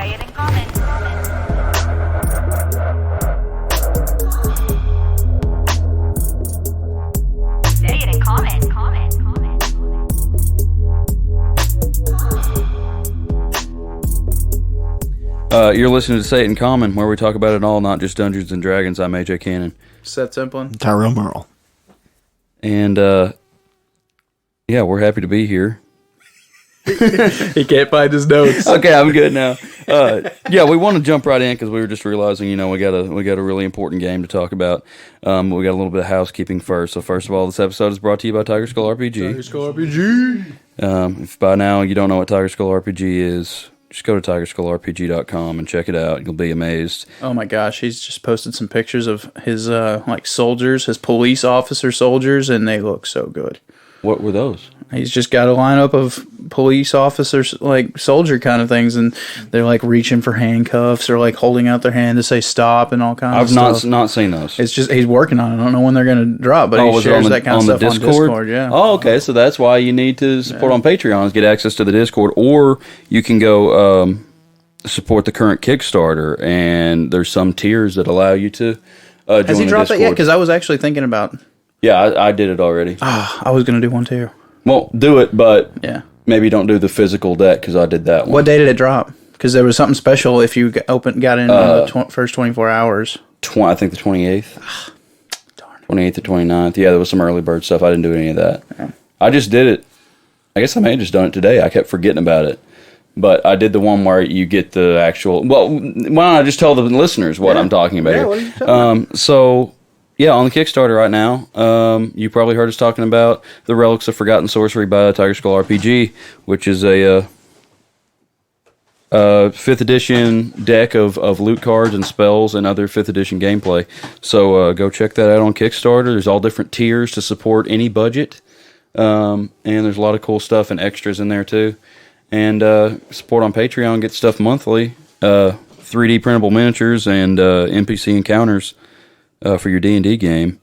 Say it in common. Say it in common. You're listening to Say It in Common, where we talk about it all, not just Dungeons and Dragons. I'm AJ Cannon. Seth Templin. Tyrel Merle. And, yeah, we're happy to be here. He can't find his notes. Okay, I'm good now. Yeah, we want to jump right in because we were just realizing, we got a really important game to talk about. We got a little bit of housekeeping first. So first of all, this episode is brought to you by Tiger Skull RPG. Tiger Skull RPG. If by now you don't know what Tiger Skull RPG is, just go to tigerskullrpg.com and check it out. You'll be amazed. Oh my gosh, he's just posted some pictures of his soldiers, his police officer soldiers, and they look so good. What were those? He's just got a lineup of police officers, like soldier kind of things, and they're like reaching for handcuffs or like holding out their hand to say stop and all kinds of stuff. I've not seen those. It's just he's working on it. I don't know when they're going to drop, but he shares that kind of stuff on Discord. Yeah. Oh, okay. So that's why you need to support on Patreon is get access to the Discord, or you can go support the current Kickstarter, and there's some tiers that allow you to join Has he dropped the Discord. that yet? Because I was actually thinking about. Yeah, I did it already. I was going to do one too. Well, do it, but yeah, maybe don't do the physical deck because I did that one. What day did it drop? Because there was something special if you got in the first 24 hours. I think the 28th. Darn. 28th to 29th. Yeah, there was some early bird stuff. I didn't do any of that. Yeah. I just did it. I guess I may have just done it today. I kept forgetting about it. But I did the one where you get the actual... Well, why don't I just tell the listeners what I'm talking about here? What are you talking about? So... Yeah, on the Kickstarter right now, you probably heard us talking about the Relics of Forgotten Sorcery by Tiger Skull RPG, which is a 5th edition deck of loot cards and spells and other 5th edition gameplay. So go check that out on Kickstarter. There's all different tiers to support any budget, and there's a lot of cool stuff and extras in there too. And support on Patreon, get stuff monthly, 3D printable miniatures and NPC encounters. For your D&D game.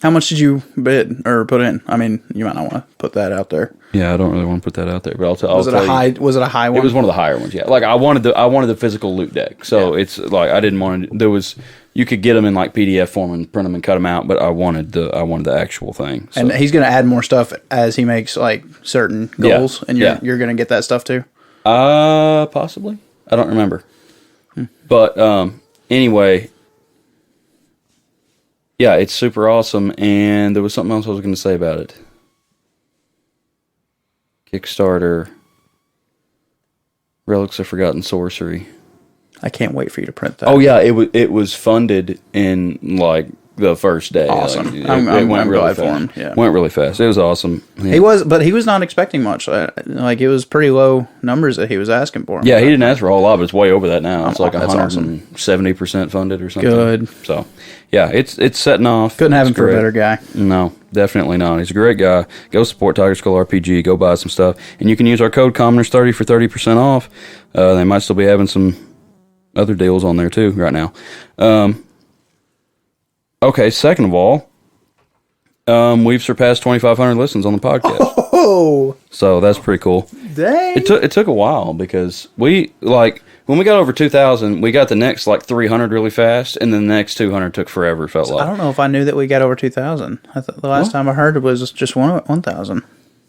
How much did you bid or put in? I mean, you might not want to put that out there. Yeah, I don't really want to put that out there, but I'll tell you. Was it a high one? It was one of the higher ones. Yeah, like I wanted the physical loot deck. So it's like I didn't want to. You could get them in like PDF form and print them and cut them out, but I wanted the actual thing. So. And he's going to add more stuff as he makes like certain goals, and you're going to get that stuff too. Possibly. I don't remember. But anyway. Yeah, it's super awesome, and there was something else I was going to say about it. Kickstarter, Relics of Forgotten Sorcery. I can't wait for you to print that. Oh yeah, it was funded in like the first day. Awesome. Like, it went really fast. For him. Yeah. Went really fast. It was awesome. Yeah. He was not expecting much. Like it was pretty low numbers that he was asking for him. Yeah, he didn't ask for a whole lot, but it's way over that now. It's like that's 170% funded or something. Good. So, yeah, it's setting off. Couldn't have him for a better guy. No, definitely not. He's a great guy. Go support Tiger Skull RPG. Go buy some stuff. And you can use our code Commoners30 for 30% off. They might still be having some other deals on there too right now. Okay, second of all, we've surpassed 2,500 listens on the podcast. Oh! So that's pretty cool. Dang! It took a while because when we got over 2,000, we got the next 300 really fast, and then the next 200 took forever, felt like. I don't know if I knew that we got over 2,000. I thought the last time I heard it was just 1,000.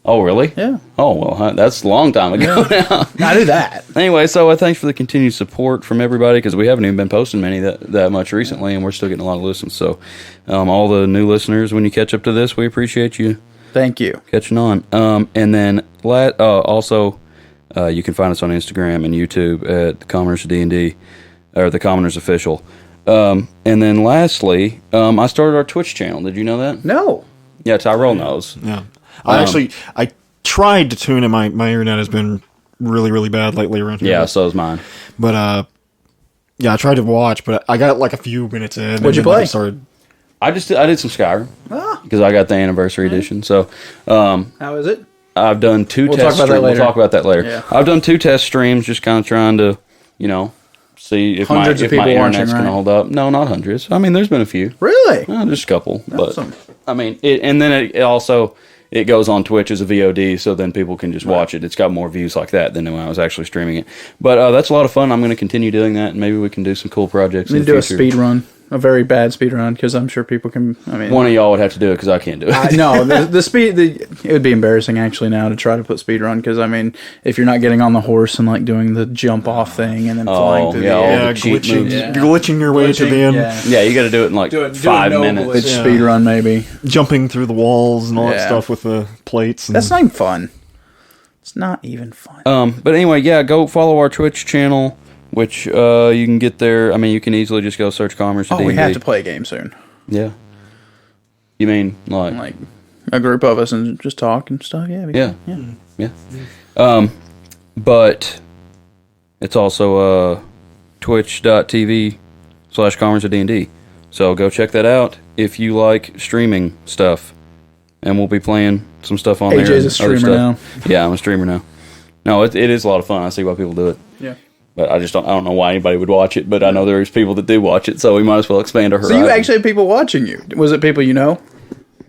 Oh, really? Yeah. Oh, well, that's a long time ago now. I knew that. Anyway, so thanks for the continued support from everybody, because we haven't even been posting many that much recently, and we're still getting a lot of listens. So all the new listeners, when you catch up to this, we appreciate you. Thank you. Catching on. And then also, you can find us on Instagram and YouTube at the Commoners D&D, or the Commoners Official. And then lastly, I started our Twitch channel. Did you know that? No. Yeah, Tyrel knows. Yeah. I tried to tune in. My internet has been really, really bad lately around here. Yeah, so is mine. But, yeah, I tried to watch, but I got a few minutes in. What'd you play? I did some Skyrim because I got the anniversary edition. So, how is it? I've done two test streams. We'll talk about that later. Yeah. I've done 2 test streams, just kind of trying to, see if my internet's going to hold up. No, not hundreds. I mean, there's been a few. Really? Just a couple. Awesome. But I mean, and then it also it goes on Twitch as a VOD, so then people can just watch it. It's got more views like that than when I was actually streaming it. But that's a lot of fun. I'm going to continue doing that, and maybe we can do some cool projects in the do future. a speed run. A very bad speed run, because I'm sure people can. I mean, one of y'all would have to do it because I can't do it. No, the speed. It would be embarrassing actually now to try to put speed run, because I mean, if you're not getting on the horse and like doing the jump off thing and then flying through the all air, the cheat moves. glitching your way to the end. Yeah, you got to do it in like 5 minutes. It's speed run maybe. Jumping through the walls and all that stuff with the plates. And That's not even fun. It's not even fun. But anyway, yeah, go follow our Twitch channel, which you can get there. I mean, you can easily just go search Commerce. We have to play a game soon. Yeah. You mean Like a group of us and just talk and stuff? Yeah. Yeah. But it's also twitch.tv/commerce.dnd. So go check that out if you like streaming stuff. And we'll be playing some stuff on there. AJ's a streamer now. Yeah, I'm a streamer now. No, it is a lot of fun. I see why people do it. Yeah. But I don't know why anybody would watch it, but I know there's people that do watch it, so we might as well expand our horizon. So you actually had people watching you. Was it people you know?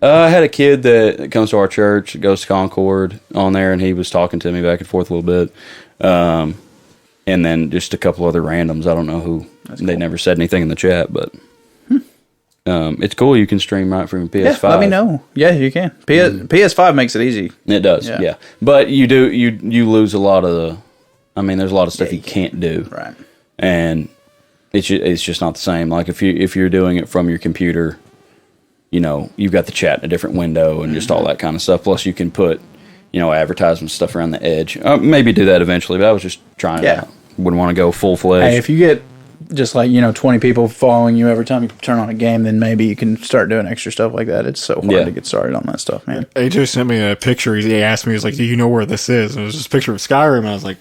I had a kid that comes to our church, goes to Concord on there, and he was talking to me back and forth a little bit. And then just a couple other randoms. I don't know who. They never said anything in the chat, but it's cool. You can stream right from your PS5. Yeah, let me know. Yeah, you can. PS5 makes it easy. It does, yeah. But you lose a lot of the... I mean, there's a lot of stuff you can't do. Right. And it's just not the same. Like if you're doing it from your computer, you've got the chat in a different window and just all that kind of stuff. Plus you can put, advertisement stuff around the edge. Maybe do that eventually, but I was just trying it out. Wouldn't want to go full-fledged. Hey, if you get just 20 people following you every time you turn on a game, then maybe you can start doing extra stuff like that. It's so hard to get started on that stuff, man. AJ sent me a picture. He asked me, he was like, do you know where this is? And it was just a picture of Skyrim, and I was like,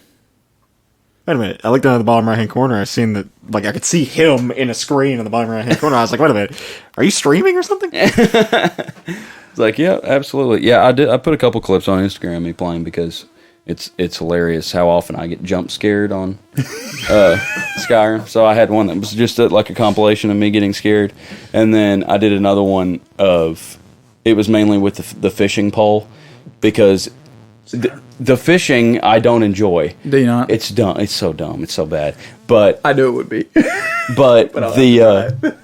wait a minute. I looked down at the bottom right-hand corner. I seen that, I could see him in a screen in the bottom right-hand corner. I was like, wait a minute. Are you streaming or something? It's like, yeah, absolutely. Yeah, I did. I put a couple clips on Instagram of me playing because it's hilarious how often I get jump scared on Skyrim. So I had one that was just like a compilation of me getting scared. And then I did another one it was mainly with the fishing pole because... The fishing I don't enjoy. Do you not? It's dumb. It's so dumb. It's so bad. But I knew it would be. but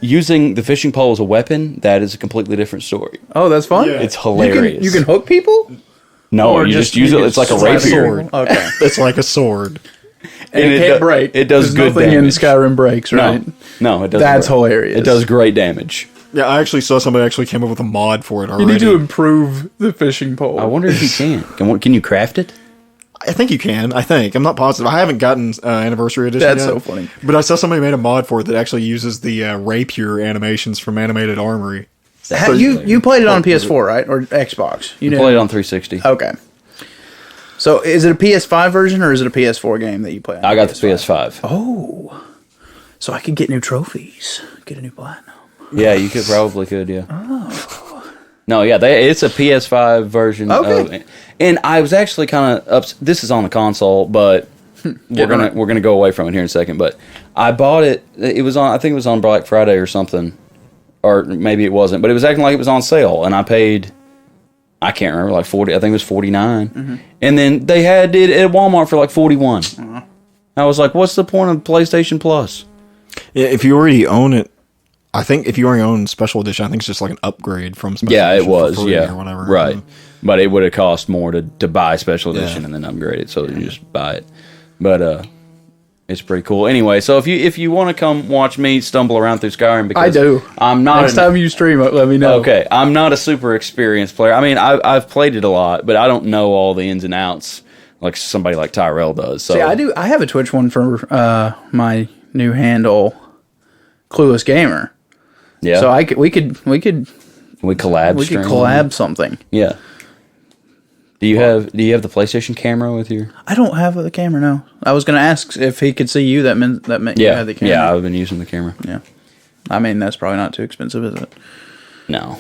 using the fishing pole as a weapon, that is a completely different story. Oh, that's fun. Yeah. It's hilarious. You can hook people. No, or you just use it. It's like a rapier. Okay, it's like a sword. And it can't break. It does There's good nothing damage. in Skyrim breaks, right? No, it doesn't. That's hilarious. It does great damage. Yeah, I actually saw somebody actually came up with a mod for it already. You need to improve the fishing pole. I wonder if you can. Can you craft it? I think you can. I'm not positive. I haven't gotten Anniversary Edition That's yet. so funny. But I saw somebody made a mod for it that actually uses the rapier animations from Animated Armory. You played it on PS4, right? Or Xbox? You played it on 360. Okay. So is it a PS5 version or is it a PS4 game that you play on? I got the PS5. Oh. So I could get new trophies. Get a new platinum. Yeah, you could, yeah. Oh. No, yeah, it's a PS5 version. Okay. And I was actually kind of this is on the console, but we're gonna go away from it here in a second. But I bought it. I think it was on Black Friday or something, or maybe it wasn't. But it was acting like it was on sale, and I paid. I can't remember, like 40. I think it was 49, and then they had it at Walmart for like 41. I was like, "What's the point of PlayStation Plus?" Yeah, if you already own it. I think if you already own Special Edition, I think it's just like an upgrade from Special Edition. Yeah, it was. For free Yeah, or whatever. Right. But it would have cost more to buy Special Edition and then upgrade it, so you just buy it. But it's pretty cool. Anyway, so if you want to come watch me stumble around through Skyrim, because I do. I'm not. Next time you stream it, let me know. Okay, I'm not a super experienced player. I mean, I've played it a lot, but I don't know all the ins and outs like somebody like Tyrel does. So See, I do. I have a Twitch one for my new handle, Clueless Gamer. Yeah. So we could collab something. Yeah. Do you have the PlayStation camera with your? I don't have the camera now. I was going to ask if he could see you. That meant you had the camera. Yeah, I've been using the camera. Yeah. I mean, that's probably not too expensive, is it? No.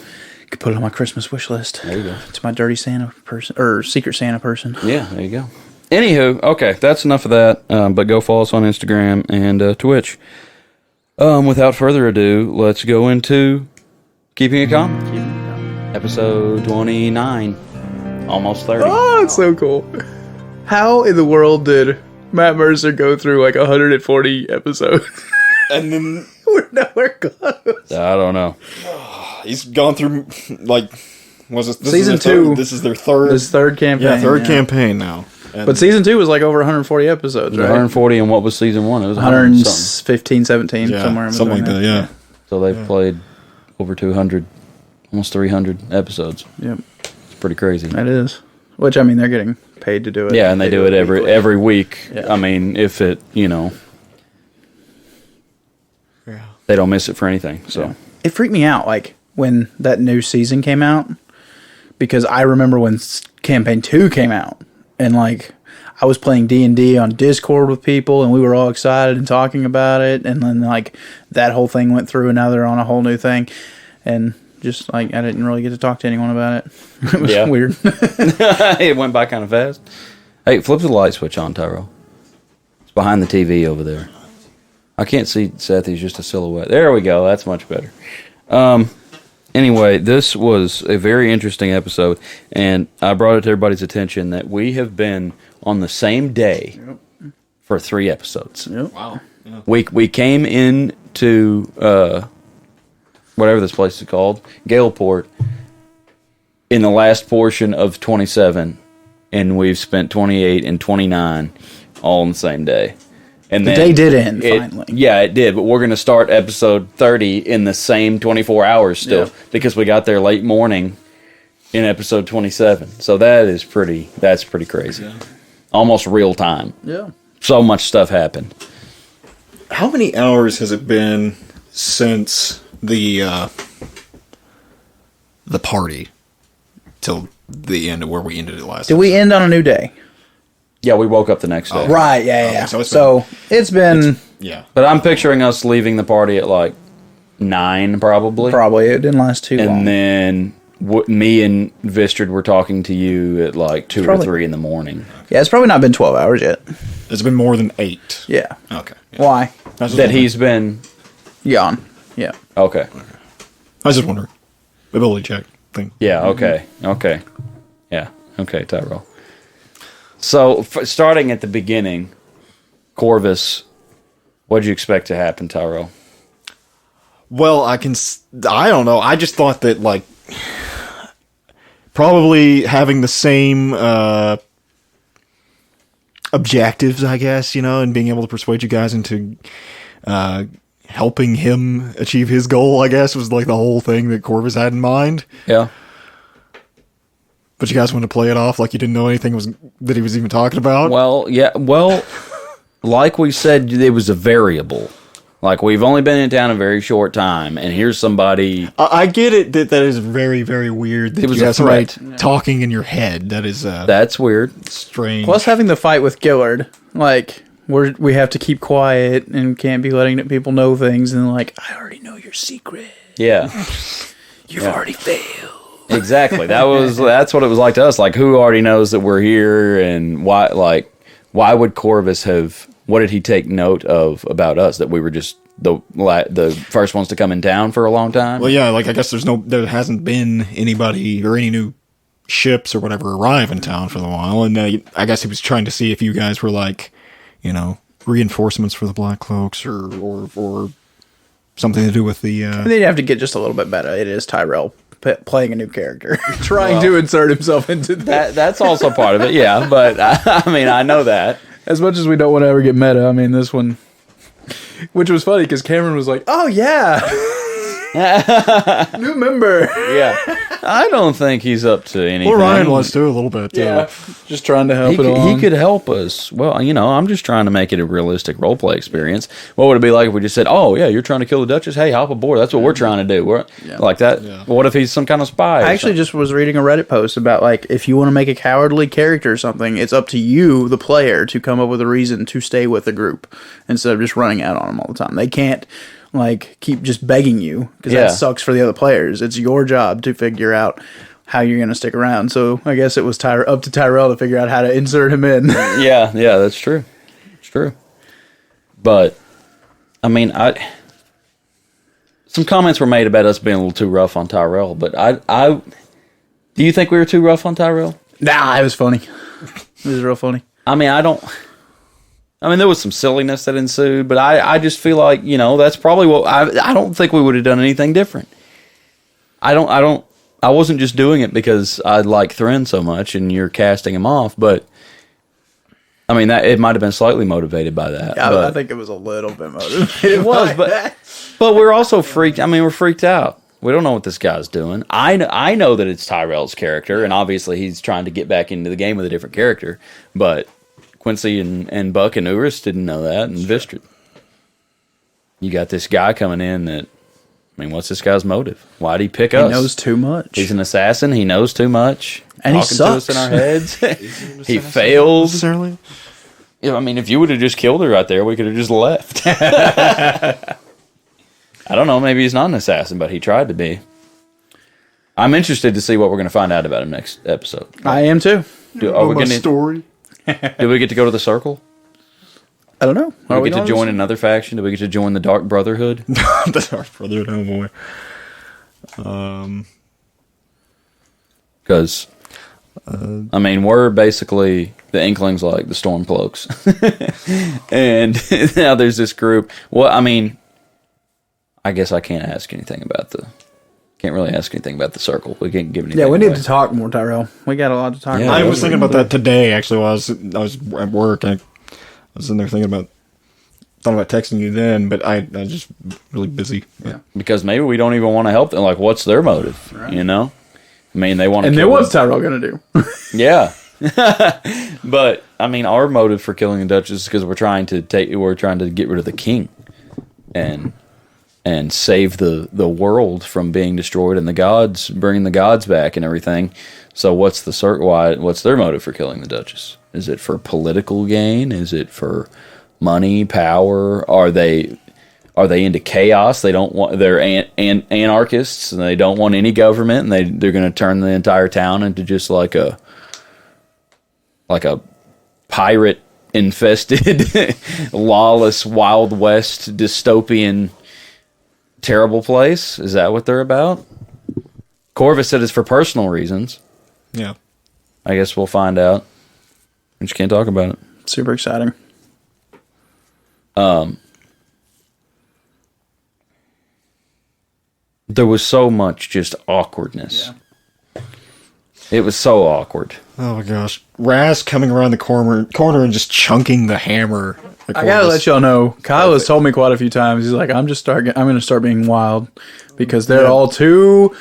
Could put it on my Christmas wish list. There you go. It's my dirty Santa person or Secret Santa person. Yeah, there you go. Anywho, okay, that's enough of that. But go follow us on Instagram and Twitch. Without further ado, let's go into Keeping It Common. Episode 29. Almost 30. Oh, it's so cool. How in the world did Matt Mercer go through like 140 episodes? And then We're nowhere close. I don't know. he's gone through, like, was it this Season is their 2. third, this is their third. This third campaign. Yeah, third campaign now. And But season 2 was like over 140 episodes, right? 140, and what was season 1? It was 100 something. 115, 17, yeah, somewhere in something like between that. Yeah. So they've played over 200, almost 300 episodes. Yep, It's pretty crazy. that is. Which, I mean, they're getting paid to do it. Yeah, and they do it weekly. every week. Yeah. I mean, if it, Yeah. they don't miss it for anything. So It freaked me out, like, when that new season came out, because I remember when Campaign 2 came out, and, like, I was playing D&D on Discord with people, and we were all excited and talking about it, and then, like, that whole thing went through, and now they're on a whole new thing, and just, like, I didn't really get to talk to anyone about it. It was Yeah. weird. it went by kind of fast. Hey, flip the light switch on, Tyrel. It's behind the TV over there. I can't see Seth. He's just a silhouette. There we go. That's much better. Anyway, this was a very interesting episode, and I brought it to everybody's attention that we have been on the same day for 3 episodes. Yep. Wow. Yeah. We came into whatever this place is called, Galeport, in the last portion of 27, and we've spent 28 and 29 all on the same day. And The then day did end, finally. Yeah, it did, but we're going to start episode 30 in the same 24 hours still, Yeah. because we got there late morning in episode 27. So that's pretty crazy. Almost real time. Yeah. So much stuff happened. How many hours has it been since the party till the end of where we ended it last? Did we end on a new day? Yeah, we woke up the next day. Right, yeah. so it's It's been Yeah. But I'm picturing us leaving the party at like 9 probably. probably, it didn't last too long. And then me and Vistard were talking to you at like 2 Probably- or 3 in the morning. Yeah, it's probably not been 12 hours yet. It's been more than 8. Yeah. Okay. Yeah. Why? I was just That wondering. he's been... Gone. Yeah. Okay. I was just wondering. Ability check thing. Yeah, okay. Okay. Yeah. Okay, Tyrel. So, starting at the beginning, Corvus, what did you expect to happen, Tyrel? Well, I don't know. I just thought that, like, probably having the same objectives, I guess, and being able to persuade you guys into helping him achieve his goal, I guess, was like the whole thing that Corvus had in mind. Yeah. But you guys wanted to play it off like you didn't know anything that he was even talking about. Well, yeah. Well, like we said, it was a variable. Like, we've only been in town a very short time, and here's somebody... I get it that is very, very weird. That It was you a have somebody threat. talking in your head. That is That's weird. strange. Plus having the fight with Gillard, like, we have to keep quiet and can't be letting people know things, and like, I already know your secret. Yeah. You've already failed. Exactly. That's what it was like to us. Like, who already knows that we're here, and why? Like, why would Corvus have? What did he take note of about us? That we were just the first ones to come in town for a long time. Well, yeah, like I guess there hasn't been anybody or any new ships or whatever arrive in town for a while, and I guess he was trying to see if you guys were like, reinforcements for the Black Cloaks or something to do with the. They'd have to get just a little bit better. It is Tyrel playing a new character, trying to insert himself into That's also part of it. Yeah, but I mean, I know that. As much as we don't want to ever get meta, I mean, this one, which was funny because Cameron was like, "Oh yeah, new member." Yeah, I don't think he's up to anything. Well, Ryan was too a little bit. Yeah, just trying to help He it along. he could help us. Well, I'm just trying to make it a realistic roleplay experience. What would it be like if we just said, "Oh yeah, you're trying to kill the Duchess. Hey, hop aboard. That's what we're trying to do." We're like that. Yeah. What if he's some kind of spy? I actually just was reading a Reddit post about, like, if you want to make a cowardly character or something, it's up to you, the player, to come up with a reason to stay with the group instead of just running out on them all the time. They can't, like, keep just begging you because Yeah. that sucks for the other players. It's your job to figure out how you're going to stick around. So I guess it was up to Tyrel to figure out how to insert him in. Yeah, that's true. It's true. But I mean, some comments were made about us being a little too rough on Tyrel, but I do you think we were too rough on Tyrel? Nah, it was funny. It was real funny. I mean, there was some silliness that ensued, but I just feel like, that's probably what I don't think we would have done anything different. I wasn't just doing it because I like Thren so much and you're casting him off, but I mean, that it might have been slightly motivated by that. Yeah, I think it was a little bit motivated. It was, but we're also freaked. I mean, we're freaked out. We don't know what this guy's doing. I know that it's Tyrel's character, and obviously he's trying to get back into the game with a different character. But Quincy and Buck and Urus didn't know that, and Vistrid. You got this guy coming in that, I mean, what's this guy's motive? Why'd he pick us? He knows too much. He's an assassin. He knows too much. And talking he sucks. to us in our heads. He fails. Necessarily? Yeah, I mean, if you would have just killed her right there, we could have just left. I don't know. Maybe he's not an assassin, but he tried to be. I'm interested to see what we're going to find out about him next episode. I am too. Are we my gonna, story. do we get to go to the Circle? I don't know. Do we get to join another faction? Do we get to join the Dark Brotherhood? The Dark Brotherhood, oh boy. Because, I mean, we're basically the Inklings like the Stormcloaks. And now there's this group. Well, I mean, I guess I can't ask anything about can't really ask anything about the Circle. We can't give anything Yeah, we need away. to talk more, Tyrell. We got a lot to talk Yeah, about. I was thinking about that today, actually, while I was at work. I was in there thought about texting you then, but I was just really busy. Yeah. Because maybe we don't even want to help them. Like, what's their motive? Right. I mean, they want to And kill then what's them. Tyrell going to do? Yeah. But, I mean, our motive for killing the Duchess is because we're trying to get rid of the king and save the world from being destroyed and bringing the gods back and everything. So what's their motive for killing the Duchess? Is it for political gain? Is it for money, power? Are they into chaos? They're anarchists and they don't want any government, and they're going to turn the entire town into just like a pirate infested lawless Wild West dystopian terrible place. Is that what they're about? Corvus said it's for personal reasons. Yeah. I guess we'll find out. We just can't talk about it. Super exciting. There was so much just awkwardness. Yeah. It was so awkward. Oh my gosh. Raz coming around the corner and just chunking the hammer. I gotta let y'all know, Kyle has told me quite a few times. He's like, I'm gonna start being wild because they're all too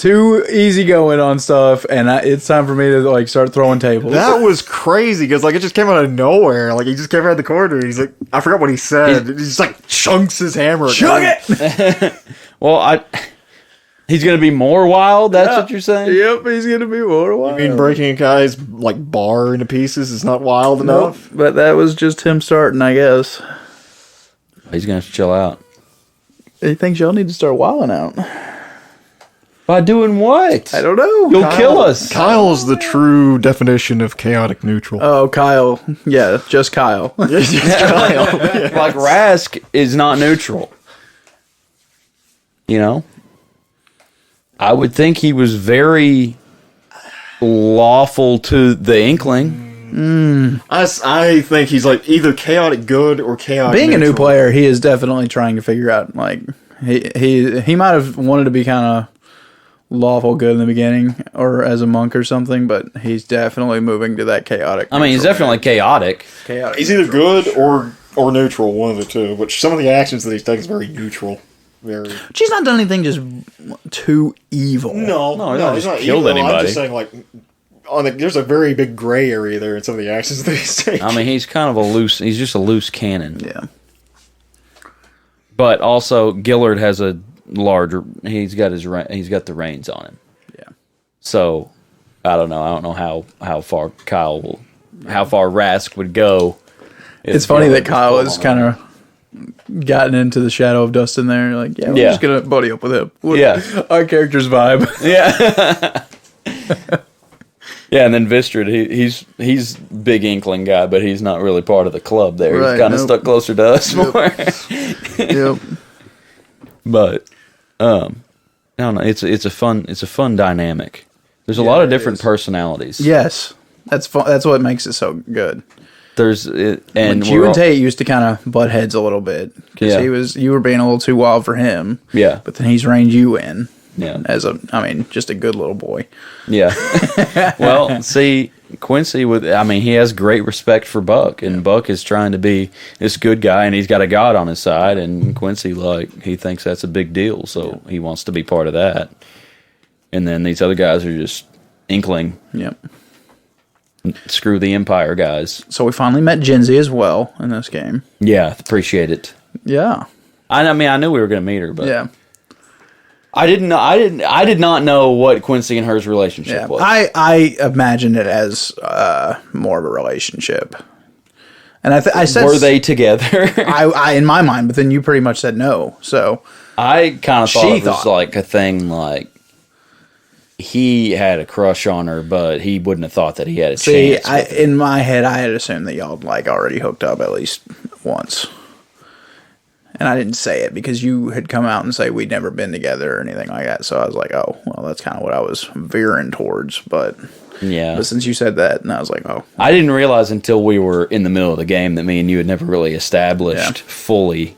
easygoing on stuff, and it's time for me to like start throwing tables. That was crazy because like it just came out of nowhere. Like he just came around the corner. He's like, I forgot what he said. He just like chunks his hammer. Chunk it. Well, he's going to be more wild? That's what you're saying? Yep, he's gonna be more wild. I mean, breaking a guy's like bar into pieces is not wild Nope, enough. but that was just him starting, I guess. He's going to have to chill out. He thinks y'all need to start wilding out. By doing what? I don't know. You'll kill us. Kyle's the true definition of chaotic neutral. Oh, Kyle. Yeah, just Kyle. Kyle. Like, Rask is not neutral. I would think he was very lawful to the Inkling. I think he's like either chaotic good or chaotic Being neutral. a new player, he is definitely trying to figure out, like, he might have wanted to be kind of lawful good in the beginning or as a monk or something, but he's definitely moving to that chaotic. I mean, he's definitely chaotic. chaotic. He's either good or neutral, one of the two. Which some of the actions that he's taking is very neutral. Very. She's not done anything just too evil. No, he's not just killed evil. I'm anybody. just saying, like, there's a very big gray area there in some of the actions that he's taking. I mean, he's kind of he's just a loose cannon. Yeah. But also, Gillard has he's got the reins on him. Yeah. So, I don't know. I don't know how far how far Rask would go. It's funny that Kyle has kind of gotten into the shadow of Dustin there. Like, we're just going to buddy up with him. Our character's vibe. Yeah. Yeah, and then Vistrid, he's big Inkling guy, but he's not really part of the club there. Right, he's kind of stuck closer to us more. Yep. But I don't know. It's a fun dynamic. There's a lot of different personalities. Yes. That's fun. That's what makes it so good. And you and Tate used to kind of butt heads a little bit because you were being a little too wild for him. Yeah, but then he's reined you in. Yeah, just a good little boy. Yeah. Well, see, Quincy he has great respect for Buck, and Buck is trying to be this good guy, and he's got a God on his side, and Quincy he thinks that's a big deal, so he wants to be part of that. And then these other guys are just inkling. Yep. Screw the Empire guys. So we finally met Genzi as well in this game. Yeah, appreciate it. Yeah. I knew we were going to meet her, but yeah. I did not know what Quincy and her's relationship was. I imagined it as more of a relationship. And I said, were they together? I in my mind, but then you pretty much said no. So I kind of thought it was like a thing like he had a crush on her, but he wouldn't have thought that he had a chance. In my head, I had assumed that y'all already hooked up at least once. And I didn't say it because you had come out and say we'd never been together or anything like that. So I was like, oh, well, that's kind of what I was veering towards. But yeah. But since you said that, and I was like, oh. I didn't realize until we were in the middle of the game that me and you had never really established fully.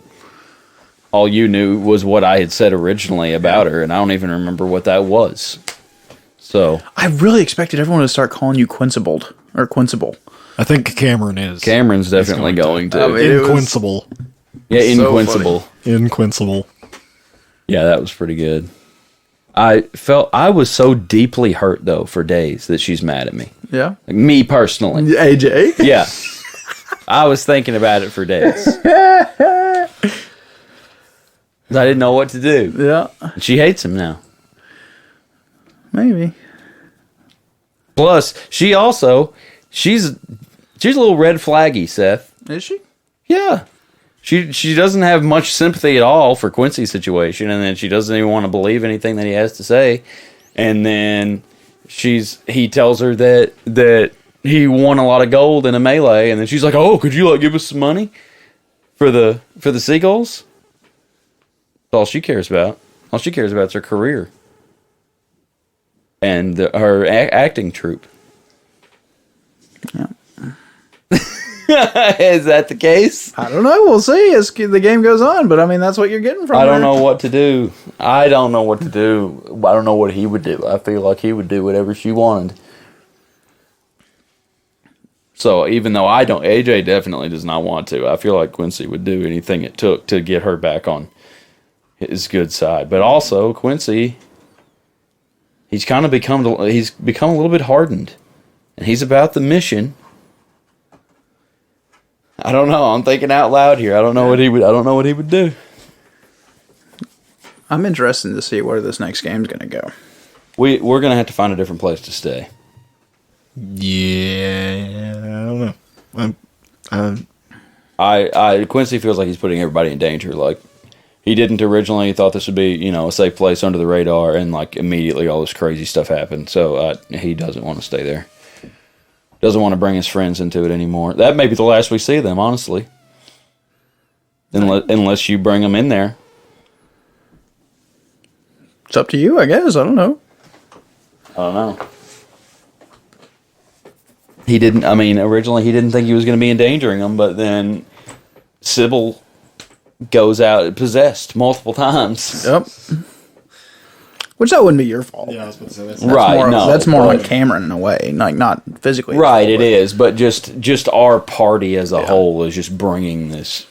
All you knew was what I had said originally about her, and I don't even remember what that was. So I really expected everyone to start calling you Quincibled or Quincible. I think Cameron is. Cameron's definitely going to. Inquincible. Yeah, Inquincible. Inquincible. Yeah, that was pretty good. I was so deeply hurt though for days that she's mad at me. Yeah. Like, me personally. AJ. Yeah. I was thinking about it for days. I didn't know what to do. Yeah. She hates him now. Maybe. Plus, she's a little red flaggy, Seth. Is she? Yeah. She doesn't have much sympathy at all for Quincy's situation, and then she doesn't even want to believe anything that he has to say. And then he tells her that he won a lot of gold in a melee, and then she's like, "Oh, could you give us some money for the seagulls?" That's all she cares about. All she cares about is her career and her acting troupe. Yeah. Is that the case? I don't know. We'll see as the game goes on. But that's what you're getting from. I don't know what to do. I don't know what to do. I don't know what he would do. I feel like he would do whatever she wanted. So even though I don't, AJ definitely does not want to. I feel like Quincy would do anything it took to get her back on his good side. But also Quincy, he's become a little bit hardened, and he's about the mission. I don't know. I'm thinking out loud here. I don't know what he would do. I'm interested to see where this next game's going to go. We're going to have to find a different place to stay. Yeah, I don't know. Quincy feels like he's putting everybody in danger. Like he didn't originally. He thought this would be a safe place under the radar, and immediately all this crazy stuff happened. So he doesn't want to stay there. Doesn't want to bring his friends into it anymore. That may be the last we see of them, honestly. Unless you bring them in there. It's up to you, I guess. I don't know. He didn't, originally he didn't think he was going to be endangering them, but then Sybil goes out possessed multiple times. Yep. Which that wouldn't be your fault. Yeah, I was about to say that's right. That's more like Cameron in a way, not physically. Right, it is, but just our party as a whole is just bringing this,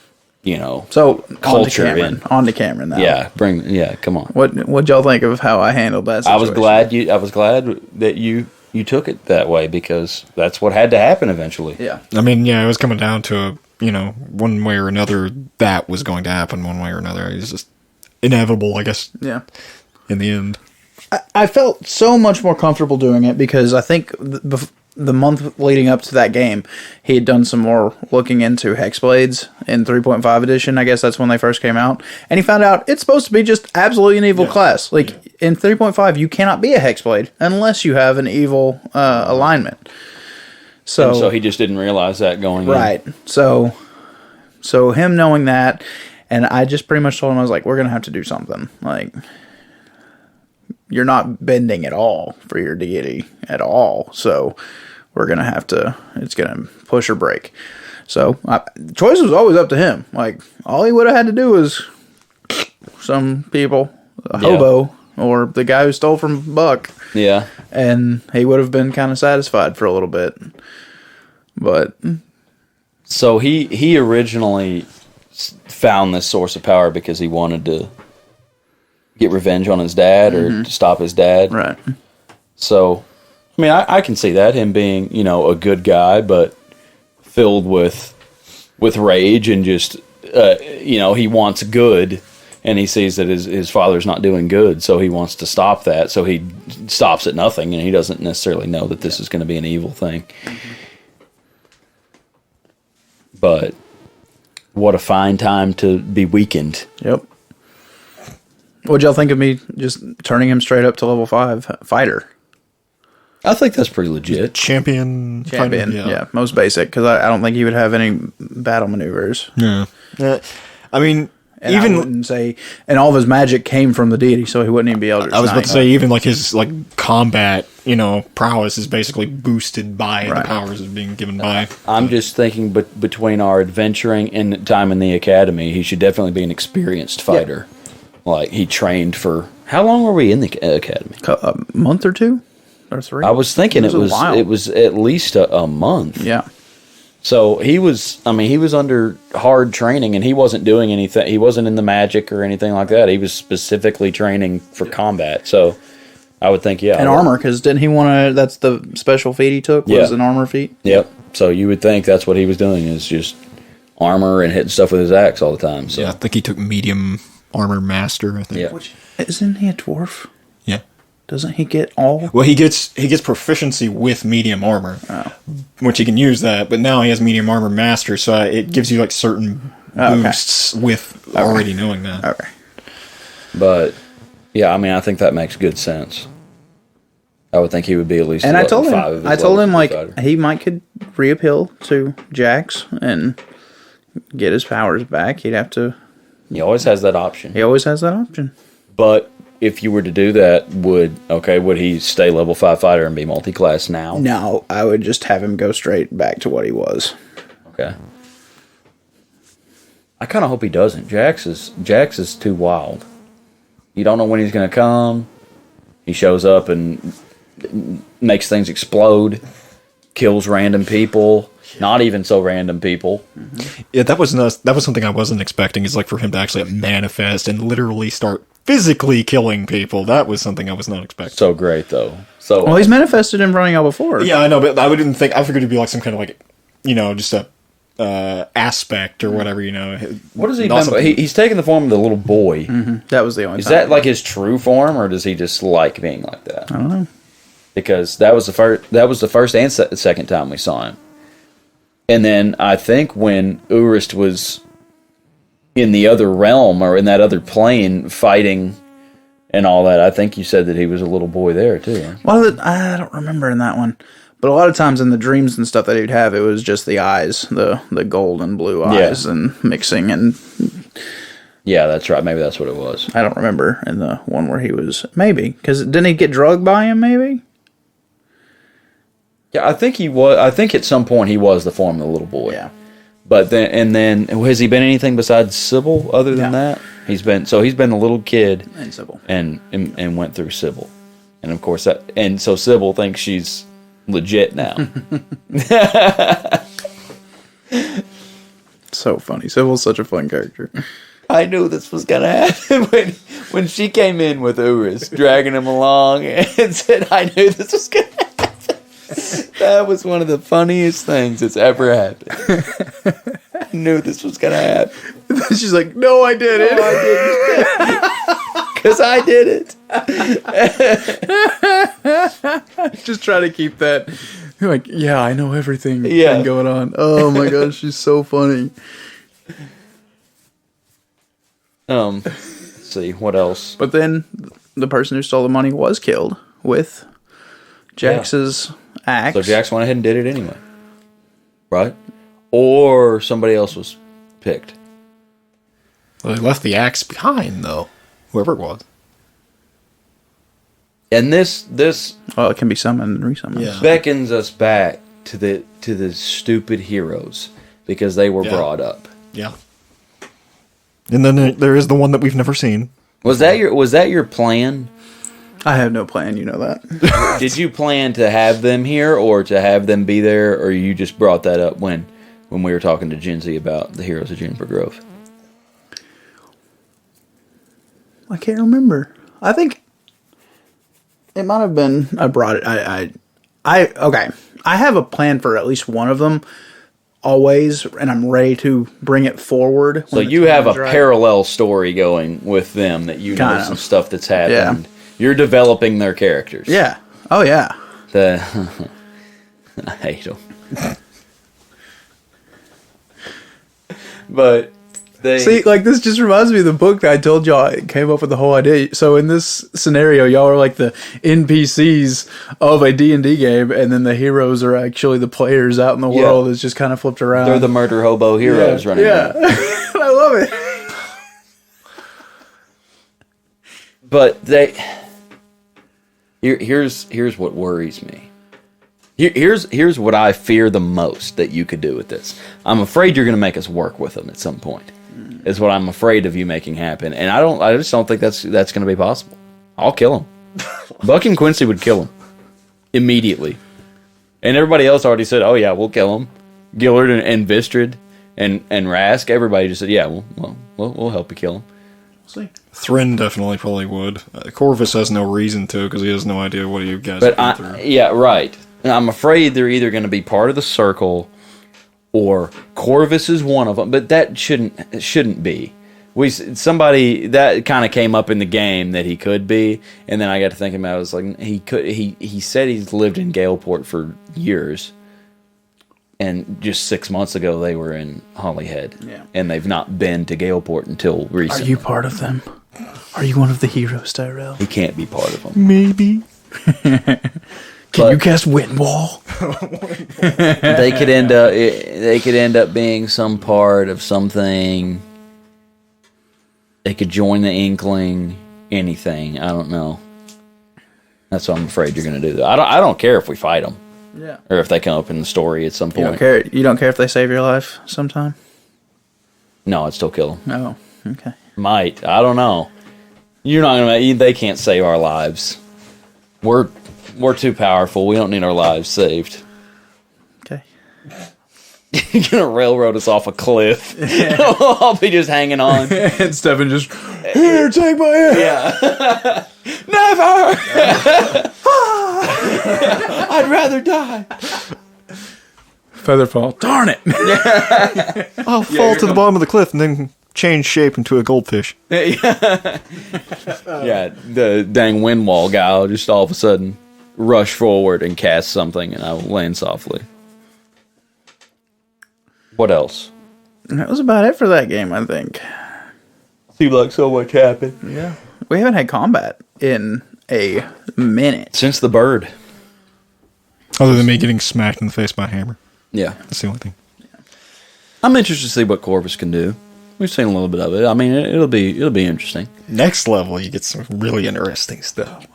so culture in. On to Cameron now. Yeah, come on. What'd y'all think of how I handled that situation? I was glad that you took it that way because that's what had to happen eventually. Yeah. It was coming down to one way or another that was going to happen one way or another. It's just inevitable, I guess. Yeah. In the end, I felt so much more comfortable doing it because I think the month leading up to that game, he had done some more looking into Hexblades in 3.5 edition. I guess that's when they first came out. And he found out it's supposed to be just absolutely an evil class. In 3.5, you cannot be a Hexblade unless you have an evil alignment. So he just didn't realize that going in. Right. So him knowing that, and I just pretty much told him, I was like, we're going to have to do something. You're not bending at all for your deity at all. So we're gonna have to. It's gonna push or break. So the choice was always up to him. Like all he would have had to do was some people, a hobo, or the guy who stole from Buck. Yeah. And he would have been kind of satisfied for a little bit. But so he originally found this source of power because he wanted to get revenge on his dad or to stop his dad. Right. So, I mean, I can see that, him being, a good guy, but filled with rage and just, he wants good, and he sees that his father's not doing good, so he wants to stop that. So he stops at nothing, and he doesn't necessarily know that this is going to be an evil thing. But what a fine time to be weakened. Yep. What'd y'all think of me just turning him straight up to level 5 fighter? I think that's pretty legit. Champion, yeah. Most basic, because I don't think he would have any battle maneuvers. Yeah. I mean, And I wouldn't say, and all of his magic came from the deity, so he wouldn't even be able to. I was about to say, even like his combat, prowess is basically boosted by the powers of being given by. I'm just thinking, between our adventuring and time in the academy, he should definitely be an experienced fighter. Yeah. Like he trained for how long were we in the academy? A month or 2 or 3. I was thinking it was at least a month. Yeah. So he was under hard training, and he wasn't doing anything. He wasn't in the magic or anything like that. He was specifically training for combat. So I would think, and armor, because didn't he want to? That's the special feat he took. Was an armor feat. Yep. So you would think that's what he was doing, is just armor and hitting stuff with his axe all the time. So yeah, I think he took medium armor master. I think. Yeah. Isn't he a dwarf? Yeah. Doesn't he get all? Well, he gets proficiency with medium armor, which he can use that. But now he has medium armor master, so it gives you like certain boosts with already knowing that. Okay. But yeah, I think that makes good sense. I would think he would be at least. And I told him, like fighter. he could reappeal to Jax and get his powers back. He'd have to. He always has that option. But if you were to do that, would he stay level 5 fighter and be multi-class now? No, I would just have him go straight back to what he was. Okay. I kind of hope he doesn't. Jax is too wild. You don't know when he's going to come. He shows up and makes things explode, kills random people, not even so random people. Yeah, that was something I wasn't expecting. Is like for him to actually manifest and literally start physically killing people. That was something I was not expecting. So great though. Well, he's manifested in running out before. Yeah, I know, but I figured it'd be like some kind of like, just a aspect or whatever. What does he? He's taking the form of the little boy. Mm-hmm. That was the only. Is that like his true form, or does he just like being like that? I don't know. Because that was the first. That was the first and second time we saw him. And then I think when Urist was in the other realm or in that other plane fighting and all that, I think you said that he was a little boy there too. Well, I don't remember in that one, but a lot of times in the dreams and stuff that he'd have, it was just the eyes, the gold and blue eyes, and mixing and. Yeah, that's right. Maybe that's what it was. I don't remember in the one where he was because didn't he get drugged by him? Maybe. Yeah, I think he was. I think at some point he was the form of the little boy. Yeah. But then has he been anything besides Sybil other than that? He's been a little kid and Sybil and went through Sybil, and of course so Sybil thinks she's legit now. So funny. Sybil's such a fun character. I knew this was gonna happen when she came in with Urus, dragging him along, and said, "I knew this was gonna happen." That was one of the funniest things that's ever happened. I knew this was gonna happen. She's like, "No, I did it. Because I did it." Just try to keep that. You're like, yeah, I know everything going on. Oh my gosh, she's so funny. Let's see what else. But then the person who stole the money was killed with Jax's axe. So Jax went ahead and did it anyway, right? Or somebody else was picked. Well, they left the axe behind, though. Whoever it was. And this well, it can be summoned and resummoned. beckons us back to the stupid heroes because they were brought up. Yeah. And then there is the one that we've never seen. Was that your plan? I have no plan, you know that. Did you plan to have them here or to have them be there, or you just brought that up when we were talking to Gen Z about the heroes of Juniper Grove? I can't remember. I think it might have been. I brought it. Okay. I have a plan for at least one of them always, and I'm ready to bring it forward. So you have a parallel story going with them that you know some stuff that's happened. Yeah. You're developing their characters. Yeah. Oh, yeah. I hate them. But see, like, this just reminds me of the book that I told y'all I came up with the whole idea. So in this scenario, y'all are like the NPCs of a D&D game, and then the heroes are actually the players out in the world. It's just kind of flipped around. They're the murder hobo heroes running around. I love it. But here's what worries me. Here's what I fear the most that you could do with this. I'm afraid you're going to make us work with them at some point. Is what I'm afraid of you making happen, and I just don't think that's going to be possible. I'll kill him. Buck and Quincy would kill him immediately, and everybody else already said, "Oh yeah, we'll kill him." Gillard and Vistrid and Rask, everybody just said, "Yeah, we'll help you kill him." We'll see. Thren definitely probably would. Corvus has no reason to because he has no idea what you guys have been through. Yeah, right. And I'm afraid they're either going to be part of the circle. Or Corvus is one of them, but that shouldn't be. Somebody that kind of came up in the game that he could be, and then I got to thinking about it. I was like, he said he's lived in Galeport for years, and just 6 months ago they were in Holyhead, and they've not been to Galeport until recently. Are you part of them? Are you one of the heroes, Tyrel? He can't be part of them. Maybe. Can you cast Windwall? They could end up being some part of something. They could join the Inkling. Anything. I don't know. That's what I'm afraid you're going to do. I don't care if we fight them. Yeah. Or if they come up in the story at some point. You don't care if they save your life sometime? No, I'd still kill them. Oh, okay. Might. I don't know. You're not going to. They can't save our lives. We're too powerful. We don't need our lives saved. Okay. You're gonna railroad us off a cliff. I'll be just hanging on. And Stefan just, here, take my hand. Yeah. Never! I'd rather die. Featherfall. Darn it. I'll fall to the bottom of the cliff and then change shape into a goldfish. Yeah, the dang Windwall guy will just all of a sudden rush forward and cast something, and I will land softly. What else? That was about it for that game, I think. Seemed like so much happened. Yeah. We haven't had combat in a minute. Since the bird. Other than me getting smacked in the face by a hammer. Yeah. That's the only thing. I'm interested to see what Corvus can do. We've seen a little bit of it. I mean, it'll be interesting. Next level, you get some really interesting stuff.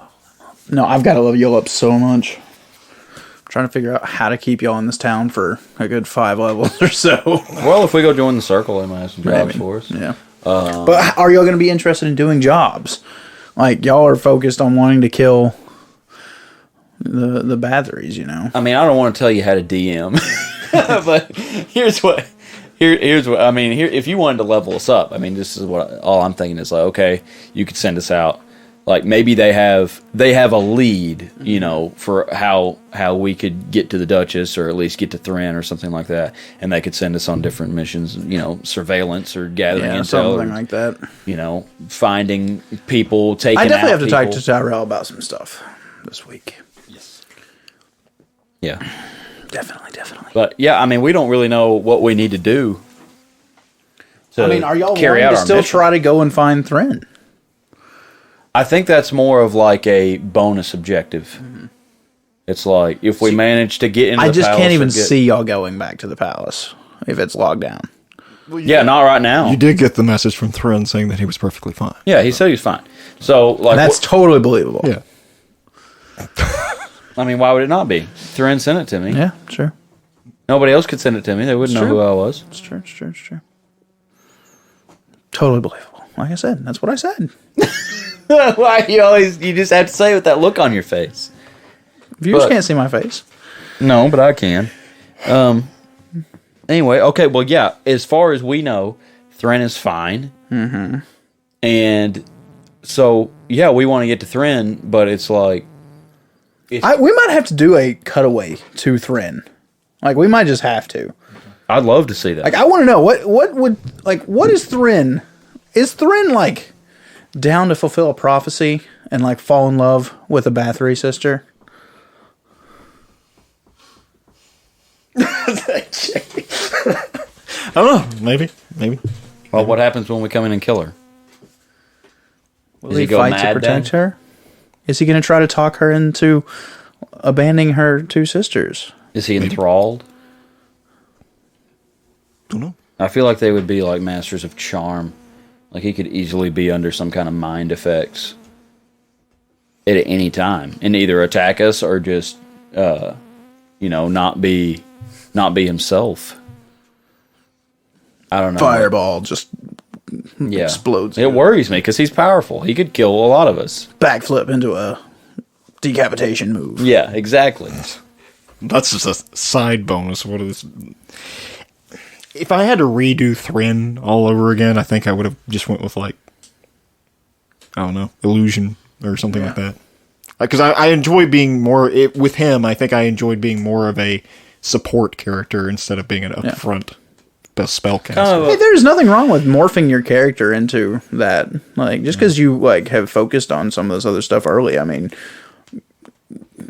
No, I've got to level y'all up so much. I'm trying to figure out how to keep y'all in this town for a good 5 levels or so. Well, if we go join the circle, they might have some jobs for us. Yeah. But are y'all going to be interested in doing jobs? Like, y'all are focused on wanting to kill the Bathories, you know? I mean, I don't want to tell you how to DM. But here's what I mean. Here, if you wanted to level us up, I mean, this is all I'm thinking is like, okay, you could send us out. Like maybe they have a lead, you know, for how we could get to the Duchess or at least get to Thren or something like that, and they could send us on different missions, you know, surveillance or gathering intel, something like that. You know, finding people, taking. I definitely have to people. talk to Tyrel about some stuff this week. Yes. Yeah. Definitely. But yeah, I mean, we don't really know what we need to do. I mean, are y'all carry wanting out to our still mission. try to go and find Thren? I think that's more of like a bonus objective. Mm-hmm. It's like if we manage to get into the I just palace can't even see y'all going back to the palace if it's locked down. Well, yeah, not right now. You did get the message from Thren saying that he was perfectly fine. Yeah, he said he's fine. So like That's totally believable. Yeah. I mean, why would it not be? Thren sent it to me. Yeah, sure. Nobody else could send it to me. They wouldn't know who I was. It's true. Totally believable. Like I said, that's what I said. Why you just have to say it with that look on your face. Viewers can't see my face. No, but I can. Anyway, okay, well, yeah, as far as we know, Thren is fine. Mm-hmm. And so, yeah, we want to get to Thren, but it's like... We might have to do a cutaway to Thren. Like, we might just have to. I'd love to see that. Like, I want to know, what is Thren? Is Thren, like, down to fulfill a prophecy and, like, fall in love with a Bathory sister? I don't know. Maybe. Well, what happens when we come in and kill her? Will he fight to protect her? Is he going to try to talk her into abandoning her two sisters? Is he enthralled? Don't know. I feel like they would be like masters of charm. Like he could easily be under some kind of mind effects at any time and either attack us or just, not be himself. I don't know. Fireball just Yeah. explodes. It worries me because he's powerful. He could kill a lot of us. Backflip into a decapitation move. Yeah, exactly. That's just a side bonus. What is? If I had to redo Thren all over again, I think I would have just went with like, I don't know, Illusion or something like that. Because I enjoy being more with him. I think I enjoyed being more of a support character instead of being an upfront spellcaster. Hey, there's nothing wrong with morphing your character into that. Like, just because you like have focused on some of this other stuff early, I mean,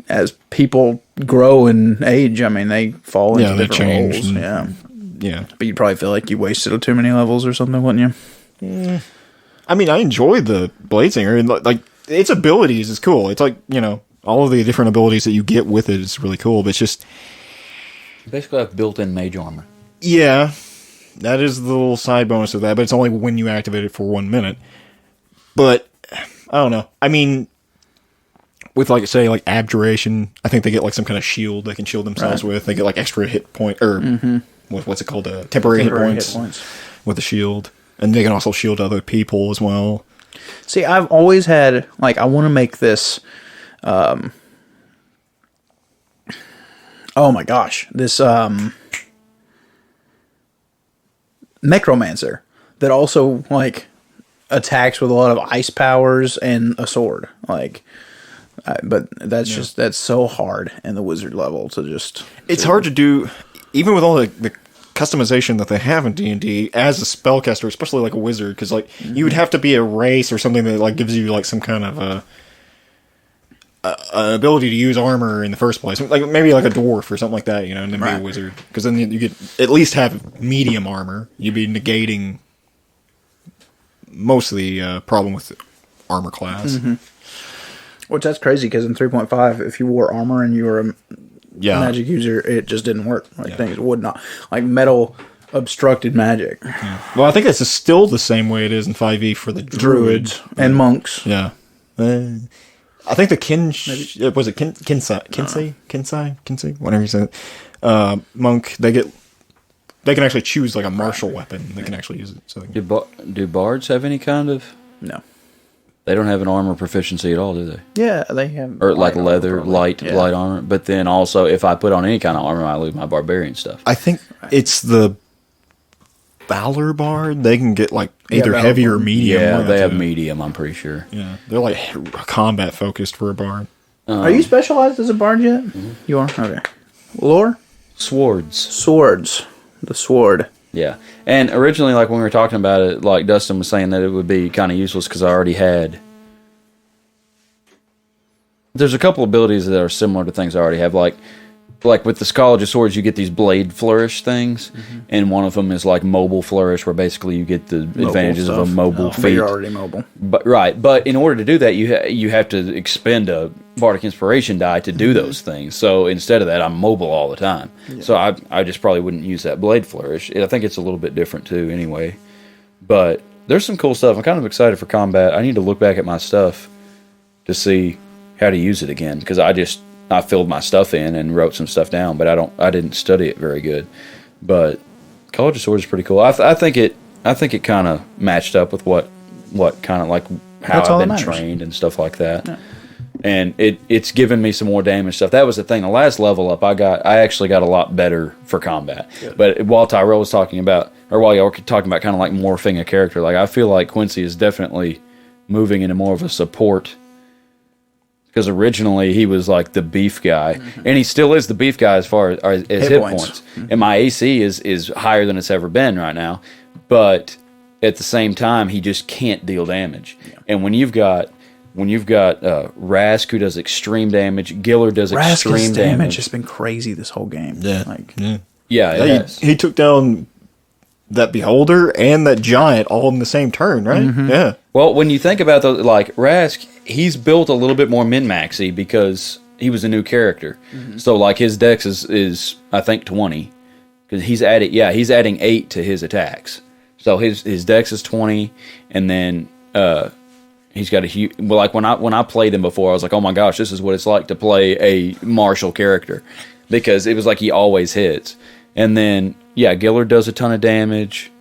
as people grow in age, I mean, they fall into different roles. Yeah. But you'd probably feel like you wasted too many levels or something, wouldn't you? I mean, I enjoyed the Bladesinger, and like its abilities is cool. It's like, all of the different abilities that you get with it is really cool, but it's just... You basically have built-in mage armor. Yeah, that is the little side bonus of that, but it's only when you activate it for 1 minute. But, I don't know. I mean, with, like, say, like, Abjuration, I think they get, like, some kind of shield they can shield themselves with. They get, like, extra hit point, or what's it called? Temporary hit points with the shield. And they can also shield other people as well. See, I've always had, like, I want to make this, oh my gosh, this, Necromancer that also, like, attacks with a lot of ice powers and a sword. Like, but that's that's so hard in the wizard level to just... It's hard to do, even with all the customization that they have in D&D as a spellcaster, especially like a wizard, because like you would have to be a race or something that like gives you like some kind of a ability to use armor in the first place, like maybe like a dwarf or something like that, and then be a wizard, because then you get at least have medium armor. You'd be negating most of the problem with the armor class. Which that's crazy, because in 3.5, if you wore armor and you were a magic user, it just didn't work. Like things would not, like metal obstructed magic. Well, I think it's still the same way it is in 5e for the druids and monks. Yeah. I think the Kinsei, whatever you said, monk, they can actually choose like a martial weapon. They can actually use it. So do bards have any kind of? No. They don't have an armor proficiency at all, do they? Yeah, they have. Or like leather, light armor. But then also, if I put on any kind of armor, I lose my barbarian stuff. I think it's the Valor Bard. They can get like either heavy or medium. Yeah, they have medium, I'm pretty sure. Yeah, they're like combat focused for a bard. Are you specialized as a bard yet? You are? Okay. Lore? Swords. The sword. Yeah. And originally, like when we were talking about it, like Dustin was saying that it would be kind of useless because I already had... There's a couple abilities that are similar to things I already have. Like with the College of Swords, you get these blade flourish things, and one of them is like mobile flourish, where basically you get the advantages of a mobile feat. But you're already mobile. But in order to do that, you have to expend a Bardic Inspiration die to do those things. So instead of that, I'm mobile all the time. Yeah. So I just probably wouldn't use that blade flourish. I think it's a little bit different too, anyway. But there's some cool stuff. I'm kind of excited for combat. I need to look back at my stuff to see how to use it again, because I filled my stuff in and wrote some stuff down, but I didn't study it very good. But College of Swords is pretty cool. I think it kind of matched up with what kind of like how That's all I've that been matters. trained and stuff like that. Yeah. And it's given me some more damage stuff. That was the thing. The last level up, I actually got a lot better for combat. Good. But while Tyrel was talking about, or while y'all were talking about kind of like morphing a character, like I feel like Quincy is definitely moving into more of a support. Because originally he was like the beef guy, and he still is the beef guy as far as hit points. And my AC is higher than it's ever been right now. But at the same time, he just can't deal damage. Yeah. And when you've got Rask, who does extreme damage, Giller does extreme damage. Has been crazy this whole game. Yeah, he took down that Beholder and that Giant all in the same turn, right? Mm-hmm. Yeah. Well, when you think about those, like Rask, he's built a little bit more min-maxy because he was a new character. Mm-hmm. So like his dex is I think 20 because he's adding 8 to his attacks. So his dex is 20, and then he's got a huge. Well, like when I played him before, I was like, oh my gosh, this is what it's like to play a martial character, because it was like he always hits. And then Giller does a ton of damage.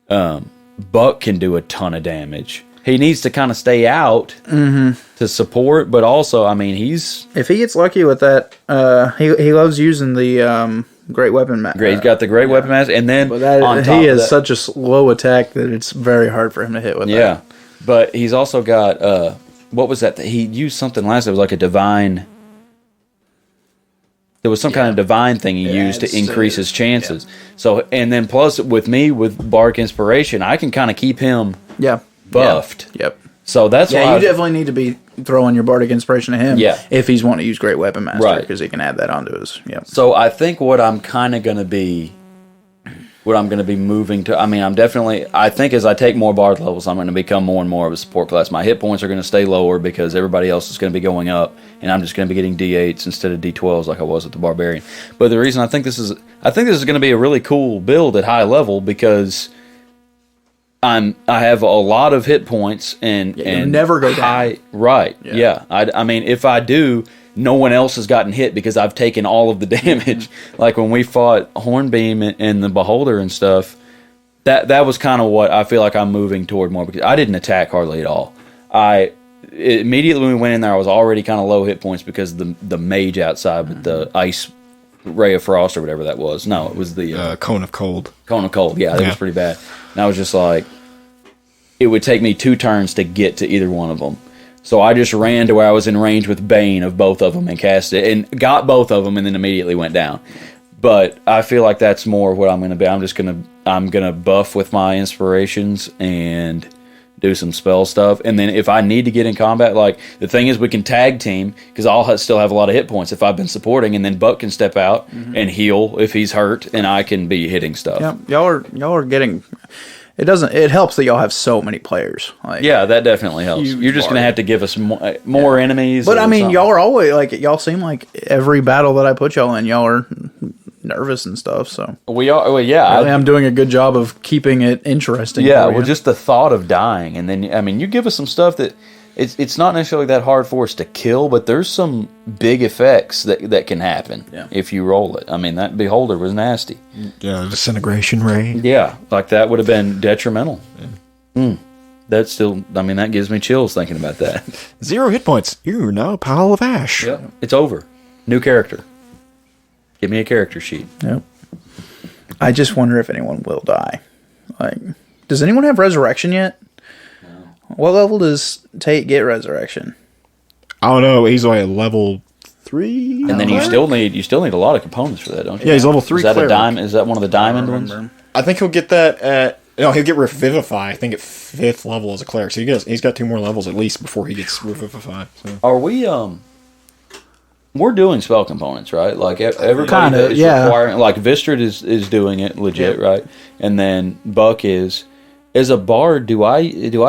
Buck can do a ton of damage. He needs to kind of stay out to support, but also, I mean, if he gets lucky with that, he loves using the great weapon mask. He's got the great weapon mask, and then he has such a slow attack that it's very hard for him to hit with. Yeah, but he's also got what was that? He used something last. It was like a divine. There was some kind of divine thing he used to increase his chances. Yeah. So, and then plus with me with Bardic Inspiration, I can kind of keep him buffed. Yeah. Yep. So that's why you definitely need to be throwing your Bardic Inspiration to him. Yeah. If he's wanting to use Great Weapon Master, because he can add that onto his. Yeah. So I think what I'm kind of going to be moving to. I mean, I think as I take more Bard levels, I'm going to become more and more of a support class. My hit points are going to stay lower because everybody else is going to be going up, and I'm just going to be getting D8s instead of D12s like I was with the Barbarian. But the reason I think this is going to be a really cool build at high level because I have a lot of hit points and never go down. Right. Yeah. I mean, if I do, no one else has gotten hit because I've taken all of the damage. Like when we fought Hornbeam and the Beholder and stuff, that was kind of what I feel like I'm moving toward more, because I didn't attack hardly at all. Immediately when we went in there, I was already kind of low hit points because the mage outside with the ice ray of frost or whatever that was. No, it was the Cone of Cold. Cone of Cold. Yeah, that was pretty bad. And I was just like, it would take me 2 turns to get to either one of them. So I just ran to where I was in range with Bane of both of them and cast it and got both of them and then immediately went down. But I feel like that's more what I'm going to be. I'm going to buff with my inspirations and do some spell stuff. And then if I need to get in combat, like the thing is we can tag team because I'll still have a lot of hit points if I've been supporting, and then Buck can step out and heal if he's hurt, and I can be hitting stuff. Yeah, y'all are getting. It helps that y'all have so many players. Like, yeah, that definitely helps. You're just going to have to give us more enemies. But I mean, y'all are always like, y'all seem like every battle that I put y'all in, y'all are nervous and stuff. So we are. Well, yeah, I'm doing a good job of keeping it interesting. Yeah, well, just the thought of dying, and then I mean, you give us some stuff that it's not necessarily that hard for us to kill, but there's some big effects that can happen if you roll it. I mean, that Beholder was nasty. Yeah, disintegration ray. Yeah, like that would have been detrimental. Yeah. That's still. I mean, that gives me chills thinking about that. 0 hit points. You're now a pile of ash. Yep. It's over. New character. Give me a character sheet. Yep. I just wonder if anyone will die. Like, does anyone have resurrection yet? No. What level does Tate get resurrection? I don't know. He's like level 3. And then you still need a lot of components for that, don't you? Yeah, he's level 3. Is that a diamond? Is that one of the diamond ones? I think he'll get that at. No, he'll get Revivify. I think at 5th level as a cleric. So he's got 2 more levels at least before he gets Revivify. So. Are we We're doing spell components, right? Like everybody kinda, is requiring. Like Vistrid is doing it legit, right? And then Buck is. As a bard, do I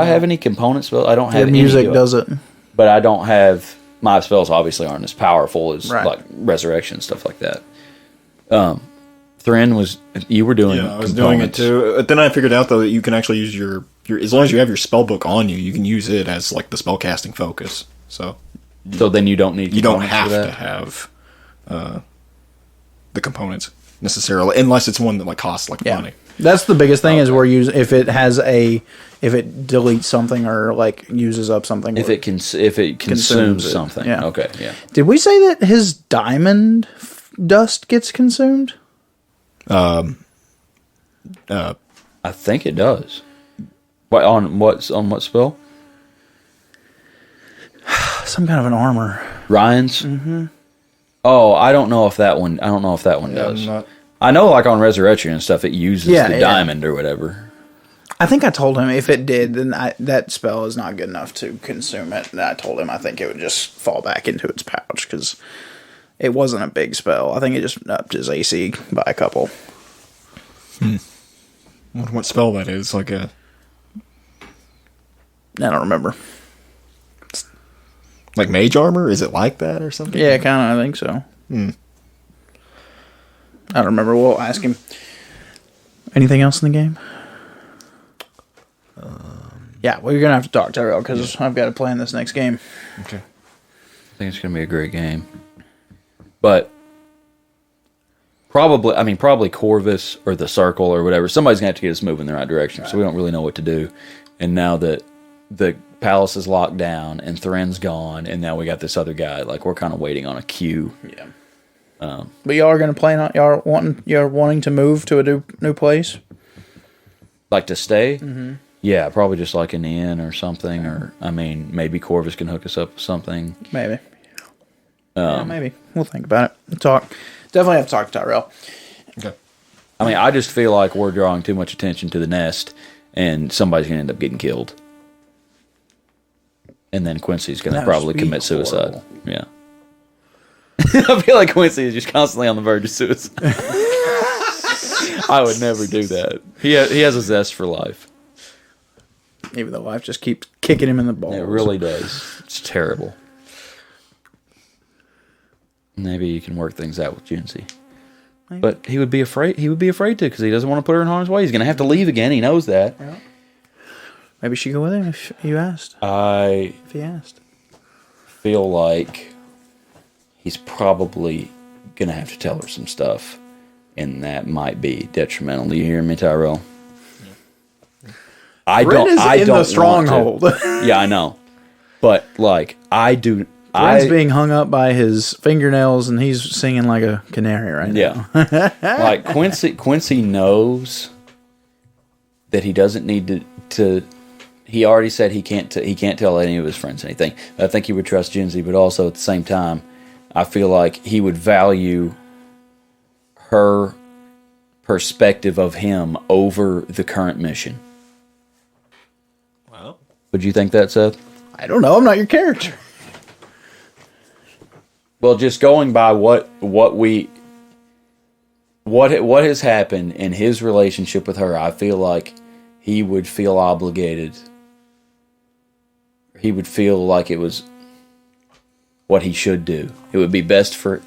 have any component spell? I don't have. Your music does it, but I don't have. My spells obviously aren't as powerful as like resurrection stuff like that. Thren you were doing. Yeah, I was doing it too. But then I figured out though that you can actually use your as long as you have your spell book on you, you can use it as like the spellcasting focus. So. So then you don't need. You don't components have for that? to have the components necessarily, unless it's one that like costs like money. That's the biggest thing is where if it deletes something or like uses up something. If it consumes something. Yeah. Okay. Yeah. Did we say that his diamond dust gets consumed? I think it does. On what spell? Some kind of an armor. Ryan's. Mm-hmm. Oh, I don't know if that one. does. I'm not. I know, like on Resurrection and stuff, it uses the diamond or whatever. I think I told him if it did, then that spell is not good enough to consume it. And I told him I think it would just fall back into its pouch because it wasn't a big spell. I think it just upped his AC by a couple. I wonder what spell that is. Like a. I don't remember. Like mage armor? Is it like that or something? Yeah, kind of. I think so. I don't remember. We'll ask him. Anything else in the game? Yeah, well, you're going to have to talk to Tyrel because I've got to play in this next game. Okay. I think it's going to be a great game. But probably Corvus or the Circle or whatever. Somebody's going to have to get us moving in the right direction, so we don't really know what to do. And now that the palace is locked down and Thren's gone, and now we got this other guy, like we're kind of waiting on a cue. Yeah. But y'all are going to plan on y'all wanting to move to a new place? Like to stay? Mm-hmm. Yeah, probably just like in the inn or something. Or maybe Corvus can hook us up with something. Maybe. Maybe we'll think about it. We'll talk. Definitely have to talk to Tyrel. Okay. I just feel like we're drawing too much attention to the nest, and somebody's going to end up getting killed. And then Quincy's going to probably commit suicide. Yeah. I feel like Quincy is just constantly on the verge of suicide. I would never do that. He has a zest for life. Even though life just keeps kicking him in the balls. It really does. It's terrible. Maybe you can work things out with Jinsey. But he would be afraid. He would be afraid to because he doesn't want to put her in harm's way. He's going to have to leave again. He knows that. Yeah. Maybe she go with him if you asked. If he asked. Feel like he's probably going to have to tell her some stuff, and that might be detrimental. Do you hear me, Tyrel? I don't. The stronghold. Yeah, I know, but like I do. Brent's being hung up by his fingernails, and he's singing like a canary right now. Like Quincy knows that he doesn't need to. He already said he can't tell any of his friends anything. I think he would trust Jinsey, but also at the same time, I feel like he would value her perspective of him over the current mission. Well, would you think that, Seth? I don't know. I'm not your character. Well, just going by what has happened in his relationship with her, I feel like he would feel obligated. He would feel like it was what he should do. It would be best for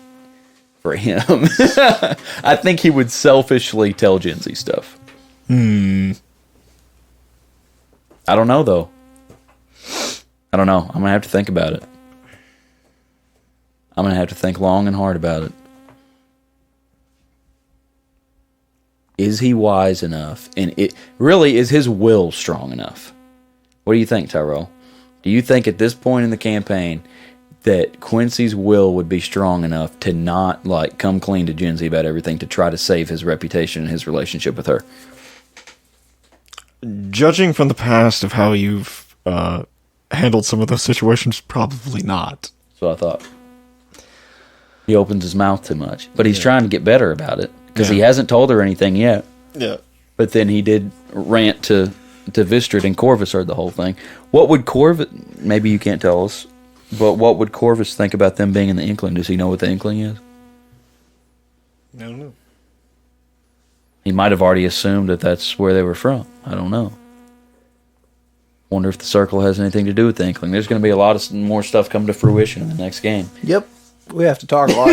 him. I think he would selfishly tell Jinsey stuff. I don't know, though. I don't know. I'm going to have to think about it. I'm going to have to think long and hard about it. Is he wise enough? And is his will strong enough? What do you think, Tyrel? Do you think at this point in the campaign that Quincy's will would be strong enough to not like come clean to Jinsey about everything to try to save his reputation and his relationship with her? Judging from the past of how you've handled some of those situations, probably not. So I thought. He opens his mouth too much. But he's trying to get better about it. Because he hasn't told her anything yet. Yeah. But then he did rant to Vistrid, and Corvus heard the whole thing. What would Corvus... Maybe you can't tell us. But what would Corvus think about them being in the Inkling? Does he know what the Inkling is? I don't know. He might have already assumed that that's where they were from. I don't know. Wonder if the Circle has anything to do with the Inkling. There's going to be a lot of more stuff come to fruition in the next game. Yep. We have to talk a lot.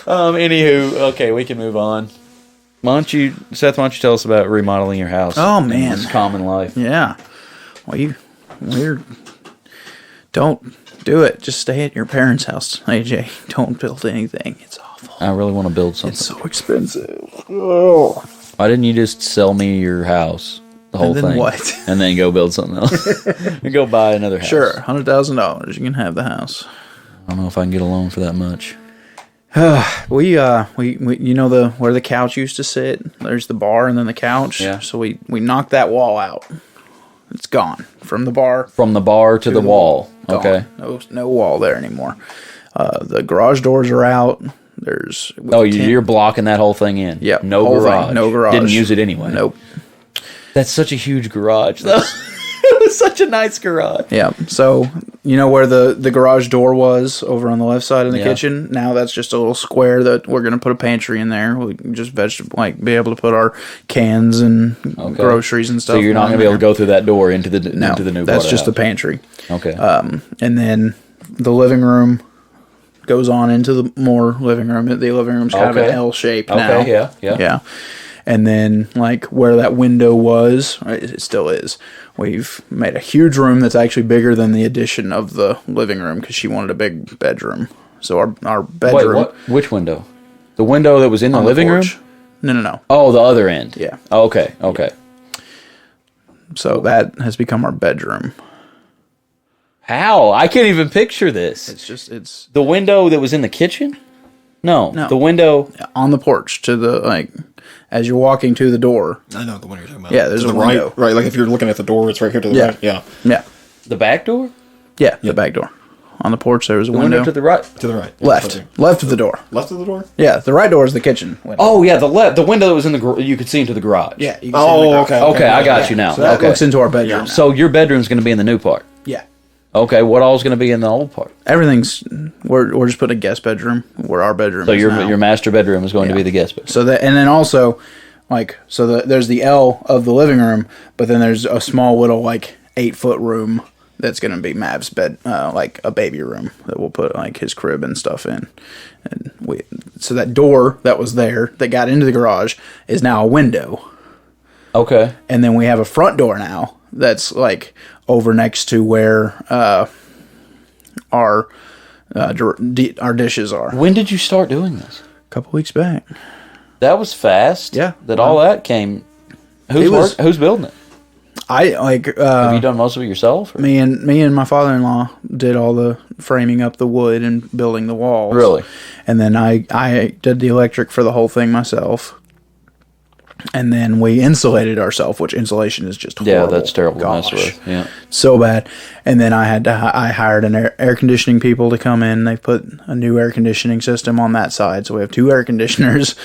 Anywho, okay, we can move on. Seth, why don't you tell us about remodeling your house? Oh, man. It's common life. Yeah. Well, we're Don't do it. Just stay at your parents' house, AJ. Don't build anything. It's awful. I really want to build something. It's so expensive. Why didn't you just sell me your house, the whole And then thing, what? and then go build something else? And go buy another house. Sure, $100,000. You can have the house. I don't know if I can get a loan for that much. We you know where the couch used to sit? There's the bar and then the couch. Yeah. So we knocked that wall out. It's gone from the bar. From the bar to the wall. Gone. Okay. No wall there anymore. The garage doors are out. There's You're blocking that whole thing in. Yeah. No whole garage. thing, no garage. Didn't use it anyway. Nope. That's such a huge garage, though. It was such a nice garage. Yeah. So you know where the garage door was over on the left side in the Yeah. kitchen? Now that's just a little square that we're gonna put a pantry in there. We can just be able to put our cans and groceries and stuff. So you're not going to be able to go through that door into the No, into the new that's part of just the the house. pantry. Okay. And then the living room goes on into the more living room. The living room's kind of an Okay. L shape now. Okay, yeah. Yeah. And then, like, where that window was, it still is. We've made a huge room that's actually bigger than the addition of the living room because she wanted a big bedroom. So our Wait, bedroom... what? Which window? The window that was in the on living room? porch. No. Oh, the other end. Yeah. Okay. So that has become our bedroom. How? I can't even picture this. It's The window that was in the kitchen? No. No. The window... on the porch to the, like, as you're walking to the door. I know the one you're talking about. Yeah, there's to a the window. right. Like if you're looking at the door, it's right here to the Yeah. right. Yeah. Yeah. The back door? Yeah, the back door. On the porch, there was a The window. to the right. To the right. Yeah, Left. Left of the door. Left of the door? Yeah, the right door is the kitchen window. Oh, yeah, the window that was in the... You could see into the garage. Yeah. You can see Oh, the garage. okay. Okay, I got you now. So that okay. looks into our bedroom. now. So your bedroom's going to be in the new part. Yeah. Okay, what all's going to be in the old part? Everything's... We're just putting a guest bedroom where our bedroom So is now. your master bedroom is going to Yeah. be the guest bedroom. So that... And then also, like... So there's the L of the living room, but then there's a small little, like, 8-foot room that's going to be Mav's bed, like a baby room that we'll put, like, his crib and stuff in. And so that door that was there that got into the garage is now a window. Okay. And then we have a front door now that's like over next to where our dishes are. When did you start doing this? A couple weeks back. That was fast. Yeah. That all that came... Who's building it? I like Have you done most of it yourself? Or? me and my father-in-law did all the framing up the wood and building the walls. Really? And then I did the electric for the whole thing myself. And then we insulated ourselves, which insulation is just horrible. Yeah, that's terrible to mess Gosh. with. Yeah. So bad. And then I hired an air conditioning people to come in. They put a new air conditioning system on that side. So we have 2 air conditioners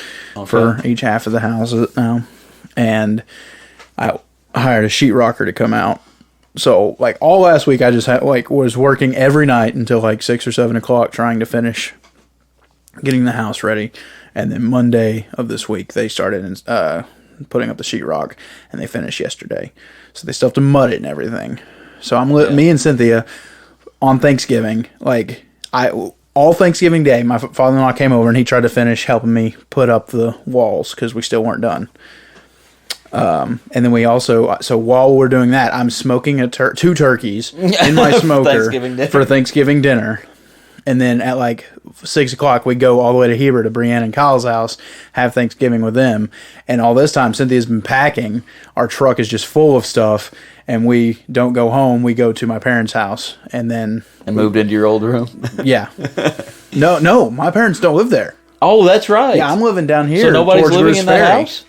for each half of the house now. And I hired a sheetrocker to come out. So like all last week I just was working every night until like 6 or 7 o'clock trying to finish getting the house ready. And then Monday of this week they started putting up the sheetrock, and they finished yesterday. So they still have to mud it and everything. So me and Cynthia on Thanksgiving, all Thanksgiving Day, my father-in-law came over and he tried to finish helping me put up the walls because we still weren't done. And then we also, so while we're doing that, I'm smoking 2 turkeys in my smoker for Thanksgiving dinner. And then at like 6 o'clock, we go all the way to Heber to Brianne and Kyle's house, have Thanksgiving with them. And all this time, Cynthia's been packing. Our truck is just full of stuff. And we don't go home. We go to my parents' house. And then... And moved into your old room? Yeah. No, my parents don't live there. Oh, that's right. Yeah, I'm living down here. So nobody's towards living Bruce in that Ferry. house?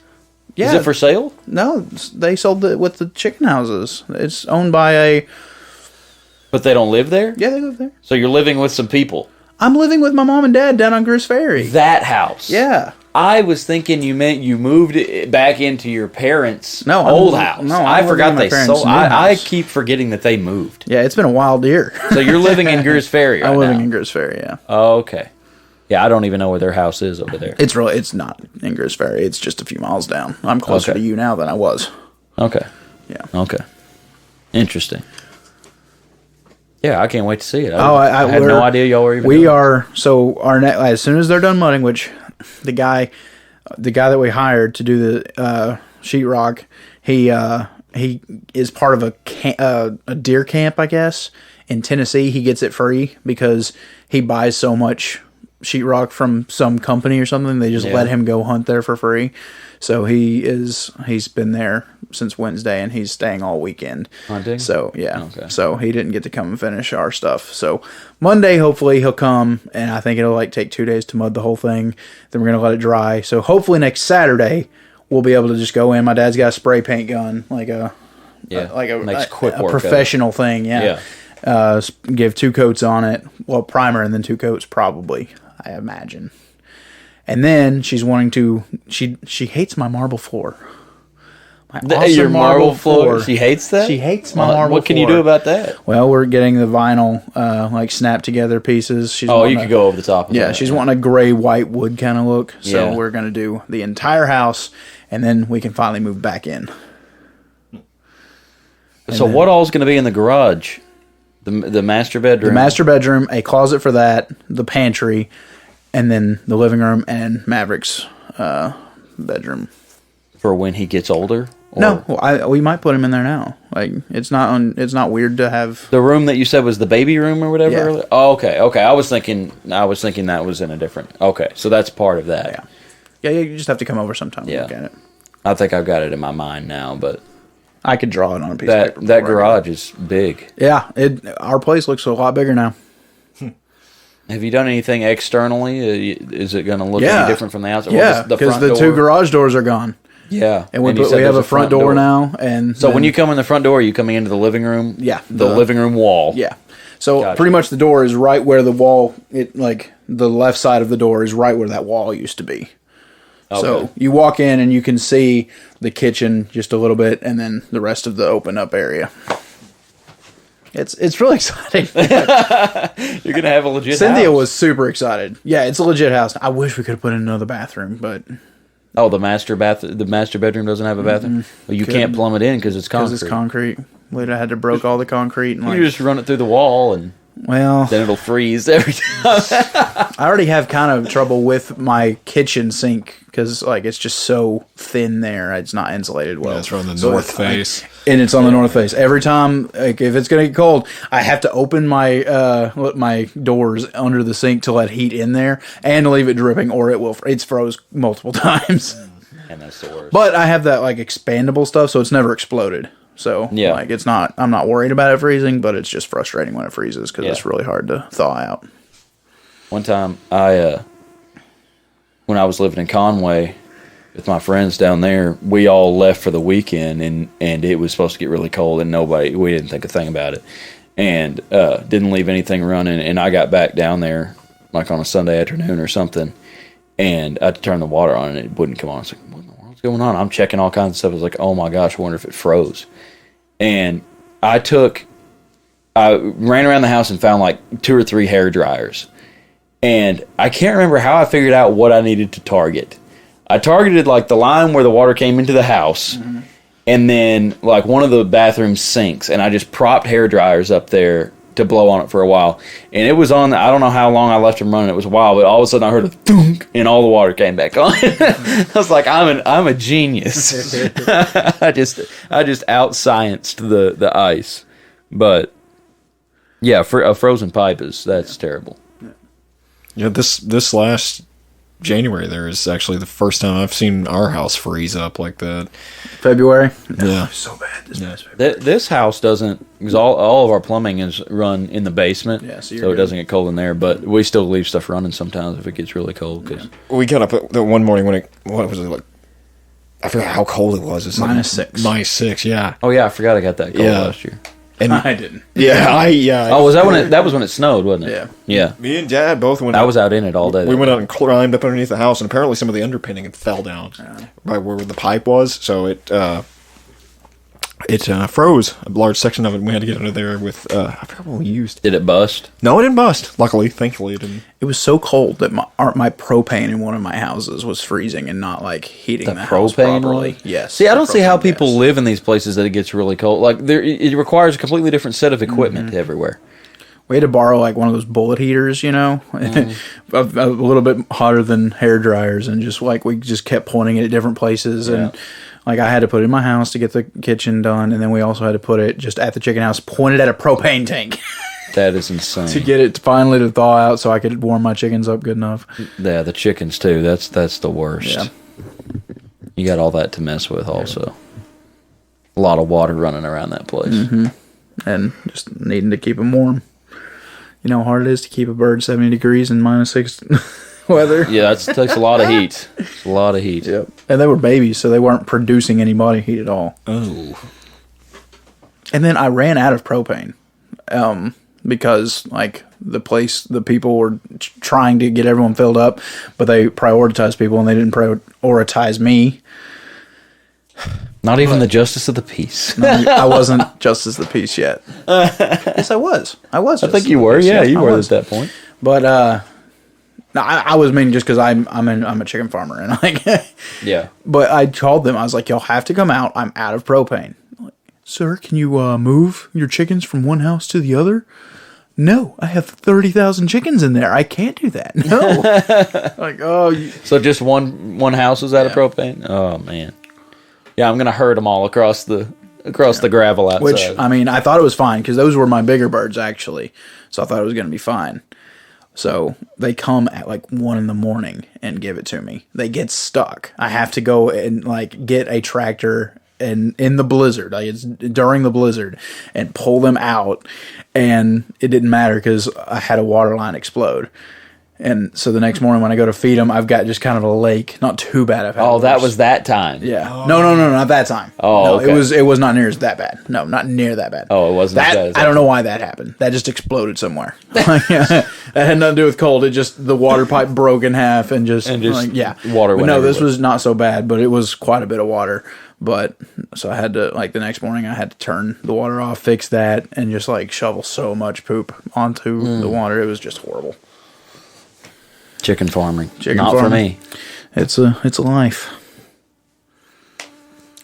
Yeah. Is it for sale? No, they sold it with the chicken houses. It's owned by a... But they don't live there? Yeah, they live there. So you're living with some people? I'm living with my mom and dad down on Bruce Ferry. That house? Yeah. I was thinking you meant you moved it back into your parents' No, old house. no, I I'm forgot living in my they parents' sold. new I house. keep forgetting that they moved. Yeah, it's been a wild year. So you're living in Greers Ferry right I'm living now? in Bruce Ferry, yeah. Oh, okay. Yeah, I don't even know where their house is over there. It's not in Bruce Ferry. It's just a few miles down. I'm closer Okay. to you now than I was. Okay. Yeah. Okay. Interesting. Yeah, I can't wait to see it. I had no idea y'all were even We doing it. are, so as soon as they're done mudding, which the guy that we hired to do the sheetrock, he is part of a deer camp, I guess, in Tennessee, he gets it free because he buys so much sheetrock from some company or something. They just let him go hunt there for free. So he's been there since Wednesday, and he's staying all weekend. Hunting? So, yeah. Okay. So he didn't get to come and finish our stuff. So Monday, hopefully, he'll come, and I think it'll take 2 days to mud the whole thing. Then we're going to let it dry. So hopefully next Saturday, we'll be able to just go in. My dad's got a spray paint gun, makes quick a work professional thing. Yeah. Give 2 coats on it. Well, primer and then 2 coats probably, I imagine. And then she's wanting to. She hates my marble floor. Your marble floor. She hates that. She hates my marble floor. What can you do about that? Well, we're getting the vinyl snap together pieces. You could go over the top of that. Yeah, she's wanting a gray white wood kind of look. So we're gonna do the entire house, and then we can finally move back in. So what all's going to be in the garage? The master bedroom. The master bedroom, a closet for that, the pantry, and then the living room and Maverick's bedroom. For when he gets older? No, we might put him in there now. It's not weird to have the room that you said was the baby room or whatever. Yeah. Earlier? Oh, okay. I was thinking that was in a different. Okay, so that's part of that. Yeah. You just have to come over sometime and look at it. I think I've got it in my mind now, but I could draw it on a piece of paper. That garage is big. Yeah, our place looks a lot bigger now. Have you done anything externally? Is it going to look any different from the outside? Yeah, because the 2 garage doors are gone. Yeah, and we have a front door now. And so when you come in the front door, are you coming into the living room? Yeah, the living room wall. Yeah, so pretty much the door is right where the wall. The left side of the door is right where that wall used to be. Okay. So you walk in and you can see the kitchen just a little bit, and then the rest of the open up area. It's really exciting. You're gonna have a legit. Cynthia house. was super excited. Yeah, it's a legit house. I wish we could have put in another bathroom, but the master bedroom doesn't have a bathroom. Well, you can't plumb it in because it's concrete. Because it's concrete. We'd have had to broke all the concrete. And you just run it through the wall and. Well, then it'll freeze every time. I already have kind of trouble with my kitchen sink because it's just so thin there. It's not insulated well. Yeah, it's on the north face. And it's on the north face. Every time, if it's going to get cold, I have to open my doors under the sink to let heat in there and leave it dripping, or it's froze multiple times. And that's the worst. But I have that expandable stuff, so it's never exploded. So it's not. I'm not worried about it freezing, but it's just frustrating when it freezes because it's really hard to thaw out. One time, when I was living in Conway with my friends down there, we all left for the weekend, and it was supposed to get really cold, and we didn't think a thing about it, and didn't leave anything running. And I got back down there on a Sunday afternoon or something, and I turned the water on, and it wouldn't come on. I was like, what in the world's going on? I'm checking all kinds of stuff. I was like, oh my gosh, I wonder if it froze. And I ran around the house and found 2 or 3 hair dryers. And I can't remember how I figured out what I needed to target. I targeted the line where the water came into the house, and then one of the bathroom sinks, and I just propped hair dryers up there to blow on it for a while. And it was on, I don't know how long I left them running. It was a while, but all of a sudden I heard a thunk, and all the water came back on. I was like, I'm a genius. I just out-scienced the ice. But yeah, for a frozen pipe that's terrible. Yeah, this last January there is actually the first time I've seen our house freeze up like that. February? Yeah. So bad this past February. This house doesn't, because all of our plumbing is run in the basement, so it doesn't get cold in there, but we still leave stuff running sometimes if it gets really cold. Cause we got up the one morning when what was it I forgot how cold it was. It's -6. -6, yeah. Oh yeah, I forgot I got that cold last year. And I didn't. Yeah, Oh, was that when that was when it snowed, wasn't it? Yeah. Me and Dad both went. I was out in it all day. We went out and climbed up underneath the house, and apparently some of the underpinning had fell down by where the pipe was. So it froze a large section of it. And we had to get under there with I forgot what we used. Did it bust? No, it didn't bust. Luckily, thankfully, it didn't. It was so cold that my propane in one of my houses was freezing and not heating the house properly. Yes. See, I don't see how people live in these places that it gets really cold. It requires a completely different set of equipment everywhere. We had to borrow one of those bullet heaters, a little bit hotter than hair dryers, and just we just kept pointing it at different places, and I had to put it in my house to get the kitchen done, and then we also had to put it just at the chicken house, pointed at a propane tank. That is insane. to get it finally to thaw out so I could warm my chickens up good enough. Yeah, the chickens too. That's the worst. Yeah. You got all that to mess with also. A lot of water running around that place. And just needing to keep them warm. You know how hard it is to keep a bird 70 degrees in -6 weather? Yeah, that takes a lot of heat. It's a lot of heat. Yep. And they were babies, so they weren't producing any body heat at all. Oh. And then I ran out of propane. Because like the people were trying to get everyone filled up, but they prioritized people and they didn't prioritize me. Not even the justice of the peace. I wasn't justice of the peace yet. Yes, I was. I was. I think you were. Yeah, you were at that point. But no, I was meaning just because I'm a chicken farmer and like Yeah. But I called them. I was like, y'all have to come out. I'm out of propane. Like, sir, can you move your chickens from one house to the other? No, I have 30,000 chickens in there. I can't do that. No. Like, oh. So just one house was out of propane? Oh, man. Yeah, I'm going to herd them all across the gravel outside. Which, I mean, I thought it was fine because those were my bigger birds, actually. So I thought it was going to be fine. So they come at like 1 a.m. and give it to me. They get stuck. I have to go and like get a tractor and in the blizzard, like it's during the blizzard, and pull them out. And it didn't matter because I had a water line explode. And so the next morning when I go to feed them, I've got just kind of a lake. Not too bad. I've had Oh, that worse. was that time. Yeah. Oh. No, not that time. Oh, no, okay. It was not near as that bad. No, not near that bad. Oh, it wasn't that. as bad as I that. don't know why that happened. That just exploded somewhere. That had nothing to do with cold. It just the water pipe broke in half and just like, yeah. water But went no, this everywhere. was not so bad, but it was quite a bit of water. But so I had to like the next morning I had to turn the water off, fix that, and just like shovel so much poop onto the water. It was just horrible. Chicken farming. Chicken Not farming. for me. It's a life.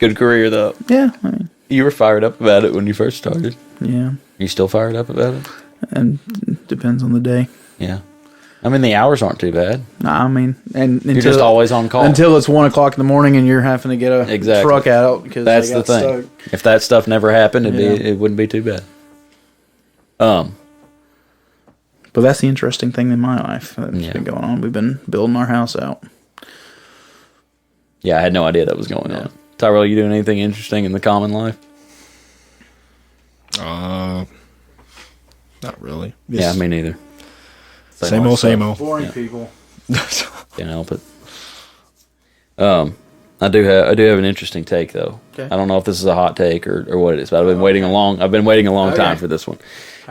Good career, though. Yeah, I mean, You were fired up about it when you first started. yeah, You still fired up about it? and depends on the day. Yeah. I mean, the hours aren't too bad. Nah, I mean, and You're just always on call. until it's 1 o'clock in the morning and you're having to get a Exactly. truck out because That's they the got thing. stuck. If that stuff never happened, Yeah. it wouldn't be too bad. But that's the interesting thing in my life that's Yeah. been going on. We've been building our house out. Yeah, I had no idea that was going on. Tyrel, you doing anything interesting in the common life? Not really. Yeah, me neither. Same old, same old. Boring people. Can't help it. I do have an interesting take though. Okay. I don't know if this is a hot take or what it is, but I've been waiting a long time for this one.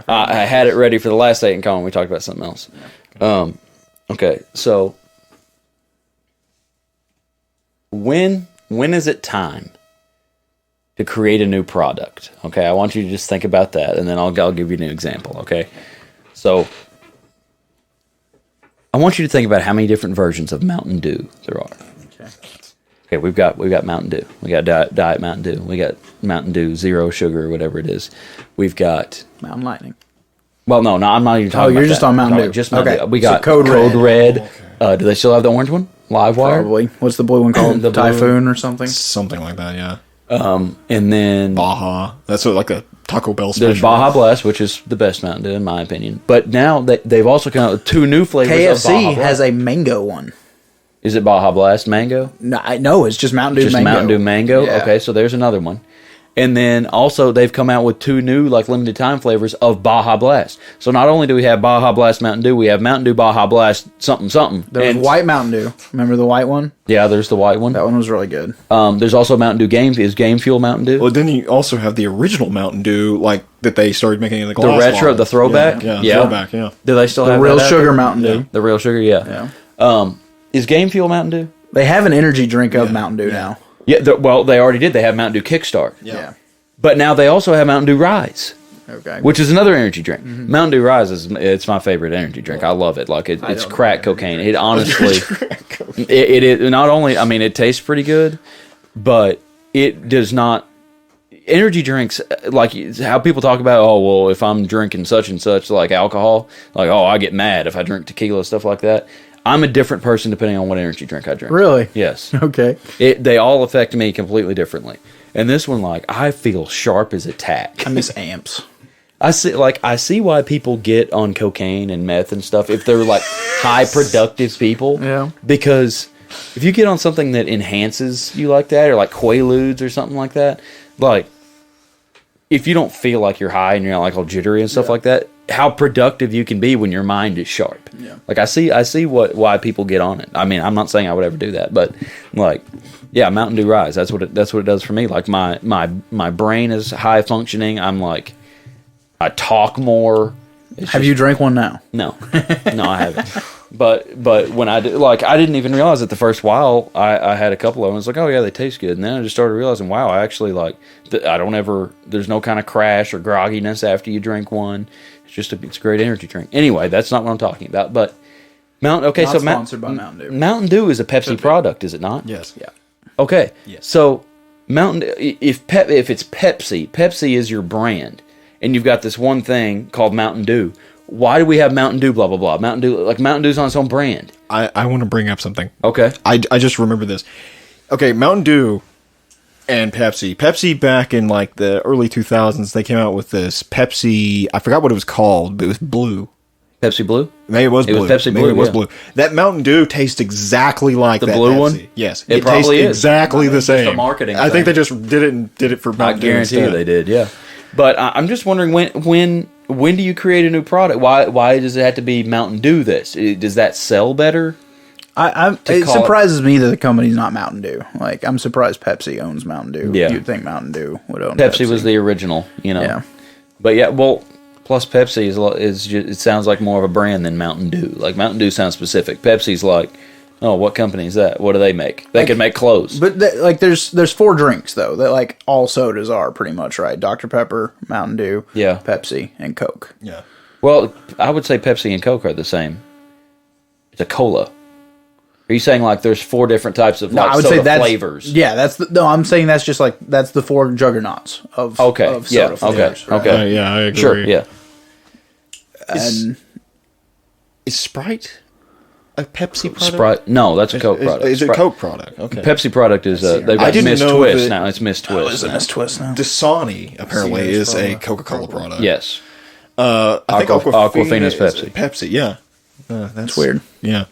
I had it ready for the last take in common. We talked about something else. Okay, so when is it time to create a new product? Okay, I want you to just think about that, and then I'll give you an example. Okay, so I want you to think about how many different versions of Mountain Dew there are. Okay, we've got Mountain Dew. We got Diet Mountain Dew. We got Mountain Dew Zero Sugar or whatever it is. We've got. Mountain Lightning. Well, no, I'm not even talking. you're about just that. on Mountain I'm talking Dew. Just Mountain Okay. Dew. We So got Code Red. Do they still have the orange one? Livewire. Probably. What's the blue one called? The blue- Typhoon or something? Something like that, yeah. And then Baja. That's what, like a Taco Bell special. there's Baja Blast, which is the best Mountain Dew in my opinion. But now they've also come out with 2 new flavors. of KFC Baja Blast. has a mango one. Is it Baja Blast Mango? No, it's just Mountain Dew Just mango. Mountain Dew Mango. Yeah. Okay, so there's another one. And then also they've come out with 2 new like limited time flavors of Baja Blast. So not only do we have Baja Blast Mountain Dew, we have Mountain Dew Baja Blast something. There was white Mountain Dew. Remember the white one? Yeah, there's the white one. That one was really good. There's also Mountain Dew Game Fuel Mountain Dew. Well, then you also have the original Mountain Dew, like, that they started making in the glass retro, bottles. the throwback? Yeah, Yeah. throwback, yeah. Do they still The have real that out sugar there? Mountain Dew. The real sugar, yeah. Is Game Fuel Mountain Dew? They have an energy drink of Mountain Dew now. Yeah, well, they already did. They have Mountain Dew Kickstart. Yeah. But now they also have Mountain Dew Rise, Okay. which is another energy drink. Mountain Dew Rise it's my favorite energy drink. I love it. Like it's don't crack know cocaine. It honestly, it not only. I mean, it tastes pretty good, but it does not. Energy drinks, like how people talk about, oh well, if I'm drinking such and such, like alcohol, like oh I get mad if I drink tequila, stuff like that. I'm a different person depending on what energy drink I drink. Really? Yes. Okay. They all affect me completely differently. And this one, like, I feel sharp as a tack. I miss amps. I see why people get on cocaine and meth and stuff if they're like high productive people. Yeah. Because if you get on something that enhances you like that, or like Quaaludes or something like that, like if you don't feel like you're high and you're not like all jittery and stuff like that, how productive you can be when your mind is sharp. Yeah. Like I see why people get on it. I mean, I'm not saying I would ever do that, but like, yeah, Mountain Dew Rise. That's what it does for me. Like my brain is high functioning. I'm like, I talk more. Have you drank one now? No, I haven't. But when I did, like, I didn't even realize it the first while. I had a couple of them. I was like, oh yeah, they taste good. And then I just started realizing, wow, I actually like. I don't ever. There's no kind of crash or grogginess after you drink one. It's a great energy drink. Anyway, that's not what I'm talking about. But Not sponsored by Mountain Dew. Mountain Dew is a Pepsi product, is it not? Yes. Yeah. Okay. Yes. So Mountain, if it's Pepsi is your brand, and you've got this one thing called Mountain Dew. Why do we have Mountain Dew? Blah blah blah. Mountain Dew's on its own brand. I want to bring up something. Okay. I just remember this. Okay, Mountain Dew and Pepsi. Pepsi back in like the early 2000s, they came out with this Pepsi. I forgot what it was called, but it was blue. Pepsi Blue. Maybe it was blue. It was Pepsi Blue. Maybe it was yeah. blue. That Mountain Dew tastes exactly like The that blue Pepsi. one? Yes, It probably tastes is. exactly the It's just same. a marketing I think thing. they just did it for I Mountain Dew guarantee you instead. they did. Yeah. But I'm just wondering when do you create a new product? Why does it have to be Mountain Dew? Does that sell better? It call it- surprises me that the company's not Mountain Dew. Like, I'm surprised Pepsi owns Mountain Dew. Yeah. You'd think Mountain Dew would own Pepsi was the original, you know. Yeah. But yeah, well, plus Pepsi is just, it sounds like more of a brand than Mountain Dew. Like Mountain Dew sounds specific. Pepsi's like, oh, what company is that? What do they make? They can make clothes. But there's 4 drinks though that like all sodas are pretty much, right? Dr Pepper, Mountain Dew, Yeah. Pepsi, and Coke. Yeah. Well, I would say Pepsi and Coke are the same. It's a cola. Are you saying like there's 4 different types of like I would soda say that's flavors? Yeah, I'm saying that's just like that's the 4 juggernauts of Okay. of Yeah. soda flavors. Okay. right? Okay. Yeah, I agree. Sure. Yeah. And Is Sprite a Pepsi product? Sprite. No, that's a Coke product. Is it a Sprite- Coke product? Okay. Pepsi product is they've I got didn't Miss know Twist that- now. It's Miss Twist. isn't this twist now? Dasani apparently Dasani's is a from Coca-Cola product. Yes. I think Aquafina's is Pepsi. Pepsi, yeah. That's weird. Yeah.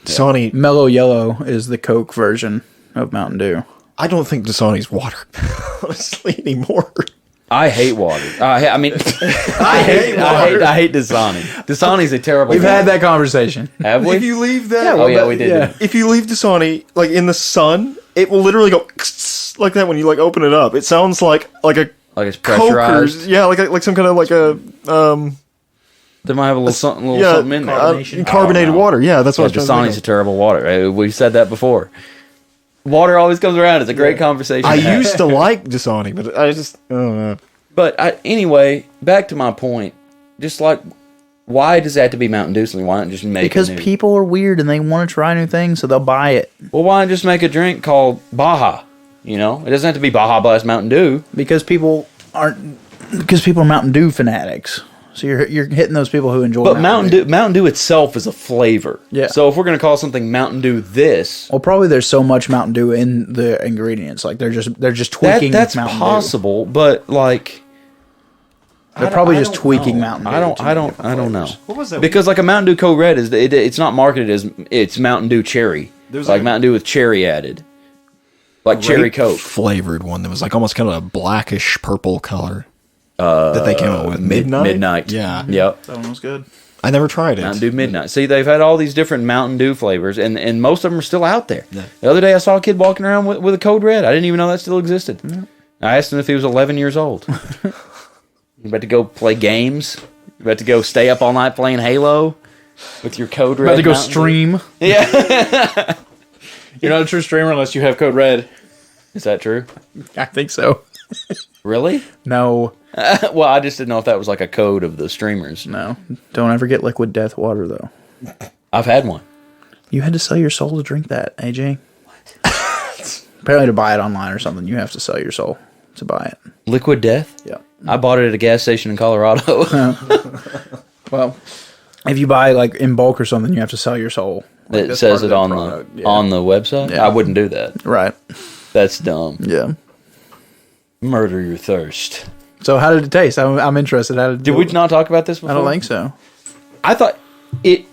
Dasani. Mellow Yellow is the Coke version of Mountain Dew. I don't think Dasani's water, honestly, anymore. I hate water. I mean, I hate Dasani. Dasani's a terrible. We've had water. that conversation. Have we? If you leave that, Yeah, Oh yeah, we did. yeah. didn't we? if you leave Dasani like in the sun, it will literally go like that when you like open it up. It sounds like a Like it's Coke pressurized. yeah, like some kind of like a They might have a little something in there. carbonated water. Yeah, that's what I Yeah, was trying to Dasani's a think terrible water. We've said that before. Water always comes around. It's a great conversation. of. I to have. used to like Dasani, but I just I don't know. But anyway, back to my point. Just like, why does it have to be Mountain Dew? So why not just make Because a new? people are weird and they want to try new things, so they'll buy it. Well, why not just make a drink called Baja? You know, it doesn't have to be Baja Blast Mountain Dew. Because people are Mountain Dew fanatics. So you're hitting those people who enjoy. But Mountain Dew itself is a flavor. Yeah. So if we're gonna call something Mountain Dew this, Well, probably there's so much Mountain Dew in the ingredients. Like they're just tweaking. that's Mountain possible. But like, Dew. They're probably just tweaking Mountain Dew. I don't to make know. different flavors. What was that? Because like a Mountain Dew Code Red it's not marketed as it's Mountain Dew Cherry. There's like a- Mountain Dew with cherry added, like cherry Coke. flavored one that was like almost kind of a blackish purple color that they came out with. Midnight. Yeah. Yep. That one was good. I never tried it. Mountain Dew Midnight. See, they've had all these different Mountain Dew flavors, and most of them are still out there. Yeah. The other day, I saw a kid walking around with a Code Red. I didn't even know that still existed. I asked him if he was 11 years old. You about to go play games? You about to go stay up all night playing Halo with your Code Red? About to go Mountain Dew? stream. Yeah. You're not a true streamer unless you have Code Red. Is that true? I think so. Really? No, Well, I just didn't know if that was like a code of the streamers. no. Don't ever get Liquid Death water though. I've had one. You had to sell your soul to drink that, AJ. Apparently, to buy it online or something, you have to sell your soul to buy it. Liquid Death? Yeah. I bought it at a gas station in Colorado. Well, if you buy like in bulk or something, you have to sell your soul. Like, It that's says part it of on product. the Yeah. on the website. Yeah. I wouldn't do that. Right. That's dumb. Yeah. Murder your thirst. So how did it taste? I'm interested. How Did we not talk about this before? I don't think so. I thought the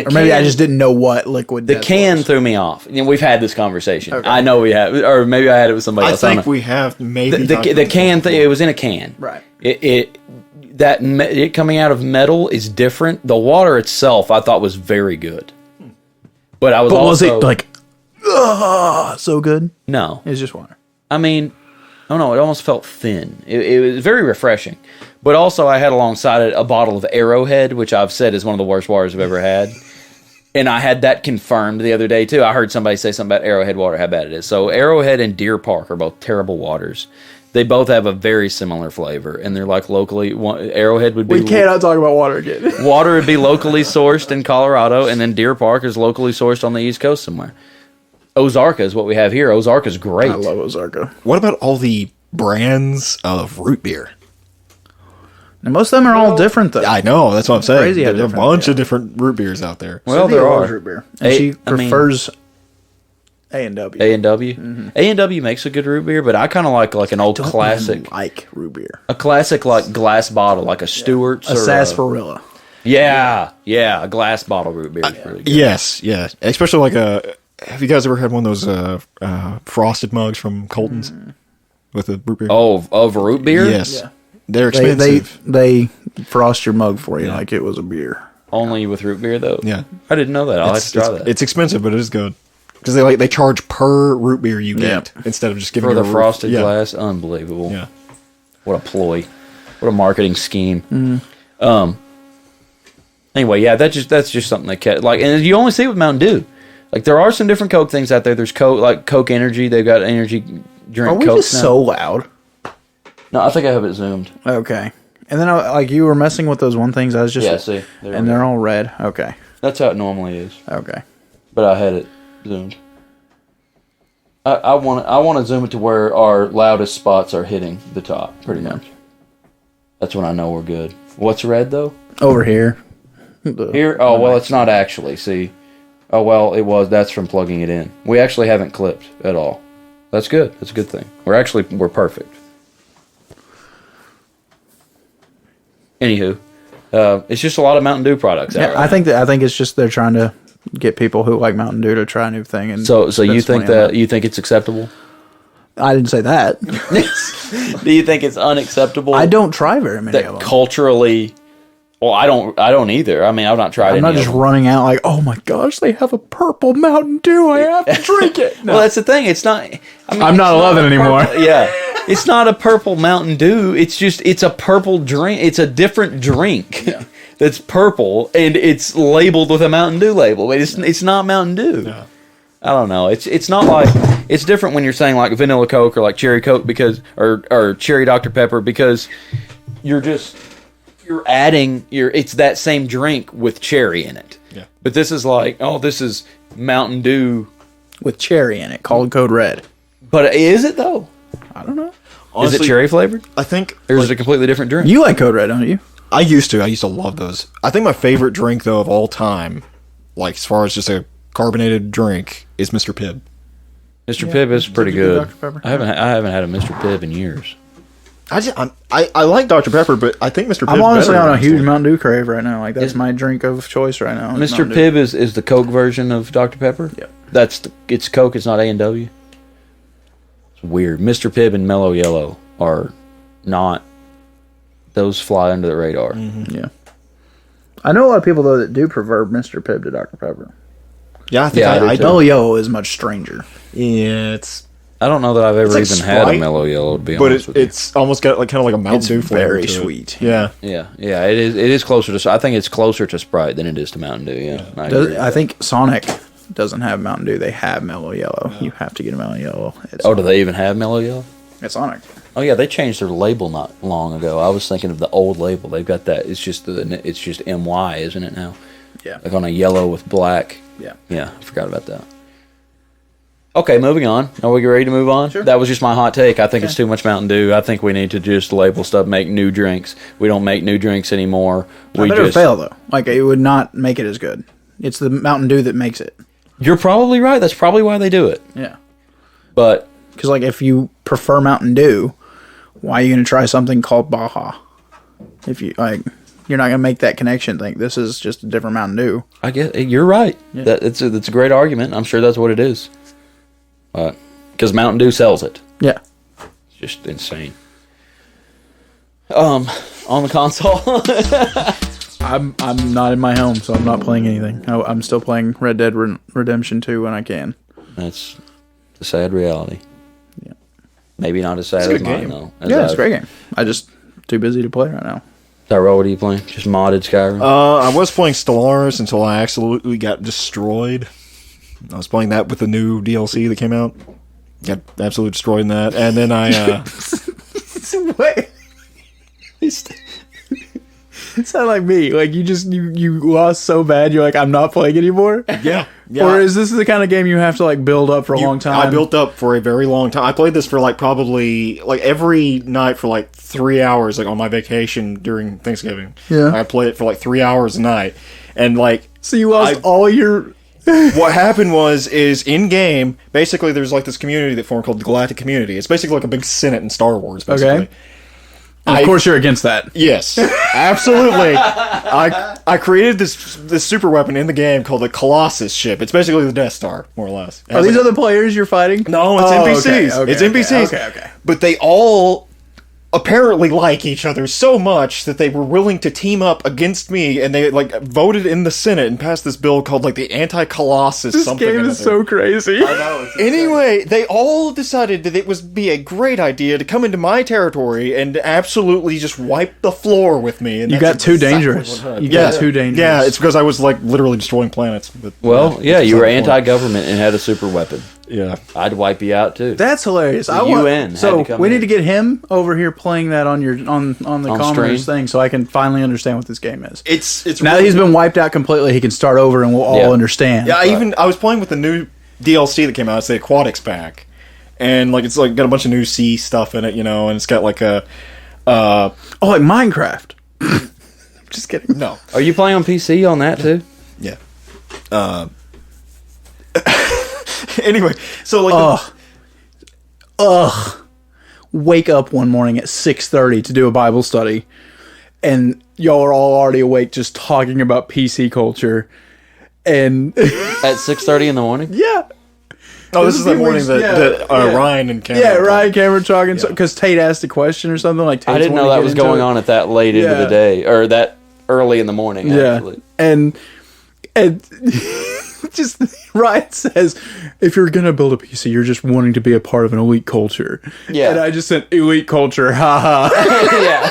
Or maybe I just didn't know what liquid. the death can was. throw me off. You know, we've had this conversation. Okay. I know we have, or maybe I had it with somebody I else. think don't know. we have maybe the can thing. It was in a can. Right. It coming out of metal is different. The water itself, I thought, was very good. But I was But was also it like, so good? no. It was just water. I mean, I don't know. It almost felt thin. It was very refreshing. But also, I had alongside it a bottle of Arrowhead, which I've said is one of the worst waters I've ever had. And I had that confirmed the other day, too. I heard somebody say something about Arrowhead water, how bad it is. So Arrowhead and Deer Park are both terrible waters. They both have a very similar flavor, and they're like locally. Arrowhead would be. We cannot talk about water again. Water would be locally sourced in Colorado, and then Deer Park is locally sourced on the East Coast somewhere. Ozarka is what we have here. Ozarka is great. I love Ozarka. What about all the brands of root beer? Now, most of them are all different, though. I know, that's what I'm saying. Crazy how There's a different bunch they of different root beers out there. Well, Cynthia there loves are. root beer, and she prefers A&W. A&W. A&W makes a good root beer, but I kind of like an old Don't classic. even like root beer. A classic like glass bottle, like a Stewart's A or sarsaparilla. yeah, a glass bottle root beer is really good. Yes, yeah. Especially like have you guys ever had one of those frosted mugs from Colton's with a root beer? Oh, of root beer? yes. Yeah. They're They expensive. they frost your mug for you like it was a beer. Only with root beer though. Yeah. I didn't know that. I'll have to try that. It's expensive, but it is good because they charge per root beer you get instead of just giving For you the a frosted yeah. glass, unbelievable. Yeah. What a ploy. What a marketing scheme. Anyway, yeah, that's just something that and you only see it with Mountain Dew. Like there are some different Coke things out there. There's Coke, like Coke Energy. They've got energy drink. Are we Coke just now. so loud? No, I think I have it zoomed. Okay. And then like you were messing with those one things. I was just Yeah, see, there and we they're go. all red. Okay. That's how it normally is. Okay. But I had it zoomed. I want to zoom it to where our loudest spots are hitting the top, pretty much. That's when I know we're good. What's red though? Over here. Here? Oh well, it's not actually. See? Oh well, it was. That's from plugging it in. We actually haven't clipped at all. That's good. That's a good thing. We're perfect. Anywho, it's just a lot of Mountain Dew products. Yeah, out right I think it's just they're trying to get people who like Mountain Dew to try a new thing. And So spend you some think money on that you think it's acceptable? I didn't say that. Do you think it's unacceptable? I don't try very many of that them. culturally. Well, I don't either. I mean, I've not tried. I'm any not of just them. running out like, oh my gosh, they have a purple Mountain Dew. I have to drink it. No. Well, that's the thing. It's not. I mean, I'm not it's 11 a anymore. purple- yeah, it's not a purple Mountain Dew. It's a purple drink. It's a different drink that's purple and it's labeled with a Mountain Dew label. But it's not Mountain Dew. Yeah. I don't know. It's not like it's different when you're saying like vanilla Coke or like cherry Coke because or cherry Dr Pepper because you're adding it's that same drink with cherry in it. Yeah. But this is like this is Mountain Dew. With cherry in it, called Code Red. But is it though? I don't know. Is Honestly, it cherry flavored? I think Or is it a completely different drink? You like Code Red, don't you? I used to love those. I think my favorite drink though of all time, like as far as just a carbonated drink, is Mr. Pibb. Mr. Pibb is pretty Did you do good. Dr. Pepper? I haven't had a Mr. Pibb in years. I like Dr. Pepper, but I think Mr. Pibb. I'm honestly on a huge Mountain Dew crave right now. Like that's my drink of choice right now. is Mr. Mountain Dew. Pibb is the Coke version of Dr. Pepper? Yep. It's Coke, it's not A&W. It's weird. Mr. Pibb and Mellow Yellow are not, those fly under the radar. Yeah. I know a lot of people though that do prefer Mr. Pibb to Dr. Pepper. Yeah, I think Yeah, I do I too. Mellow Yellow is much stranger. Yeah, it's I don't know that I've ever like even had a Sprite, Mellow Yellow, to be but honest with you. it's almost got like kind of like a Mountain It's Dew flavor. very to it. sweet. Yeah, Yeah, it is closer to, I think it's closer to Sprite than it is to Mountain Dew, yeah. I agree. I think Sonic doesn't have Mountain Dew. They have Mellow Yellow. You have to get a Mellow Yellow. It's Oh, do they even have Mellow Yellow? It's Sonic. Oh yeah, they changed their label not long ago. I was thinking of the old label. They've got that. It's just MY, isn't it now? Yeah. Like on a yellow with black. Yeah. Yeah, I forgot about that. Okay, moving on. Are we ready to move on? Sure. That was just my hot take. I think it's too much Mountain Dew. I think we need to just label stuff, make new drinks. We don't make new drinks anymore. I bet it would fail though. Like it would not make it as good. It's the Mountain Dew that makes it. You're probably right. That's probably why they do it. Yeah. But Because like if you prefer Mountain Dew, why are you going to try something called Baja? If you like, you're not going to make that connection. Think this is just a different Mountain Dew. I guess you're right. Yeah. That's a great argument. I'm sure that's what it is. Because Mountain Dew sells it. Yeah. It's just insane. On the console, I'm not in my home, so I'm not playing anything. I'm still playing Red Dead Redemption 2 when I can. That's the sad reality. Yeah. Maybe not as sad as mine, though. It's a great game. I just too busy to play right now. Tyrel, what are you playing? Just modded Skyrim? I was playing Stellaris until I absolutely got destroyed. I was playing that with the new DLC that came out. Got absolutely destroyed in that. And then I... Wait. It sounded like me. Like you lost so bad. You're like, I'm not playing anymore. Yeah. Or is this the kind of game you have to like build up for a long time? I built up for a very long time. I played this for like probably like every night for like 3 hours, like on my vacation during Thanksgiving. Yeah. I played it for like 3 hours a night, and like so you lost all your. What happened is in game, basically there's like this community that formed called the Galactic Community. It's basically like a big Senate in Star Wars, basically. Okay. Of course, you're against that. Yes, absolutely. I created this super weapon in the game called the Colossus ship. It's basically the Death Star, more or less. Are these other players you're fighting? No, it's NPCs. It's NPCs. Okay. But they all apparently like each other so much that they were willing to team up against me, and they like voted in the Senate and passed this bill called like the Anti-Colossus. This something game is so crazy. I know. Anyway, they all decided that it would be a great idea to come into my territory and absolutely just wipe the floor with me. And you got too dangerous. You got too dangerous. Yeah, it's because I was like literally destroying planets. But, you were anti-government and had a super weapon. Yeah, I'd wipe you out too. That's hilarious. The UN. So we need to get him over here playing that on the Commonstream thing, so I can finally understand what this game is. It's now that he's been wiped out completely, he can start over, and we'll all understand. Yeah, I was playing with the new DLC that came out. It's the Aquatics pack, and like it's like got a bunch of new sea stuff in it, you know, and it's got like a like Minecraft. Just kidding. No, are you playing on PC on that too? Yeah. Anyway, so like wake up one morning at 6:30 to do a Bible study, and y'all are all already awake just talking about PC culture, and at 6:30 in the morning. Yeah. Oh, this is the morning that Ryan and Cameron. Yeah, Ryan and Cameron talking because Tate asked a question or something like. I didn't know that was going on at that late into the day or that early in the morning. Actually. and just Ryan says, if you're gonna build a PC, you're just wanting to be a part of an elite culture. Yeah, and I just said elite culture, haha. Yeah,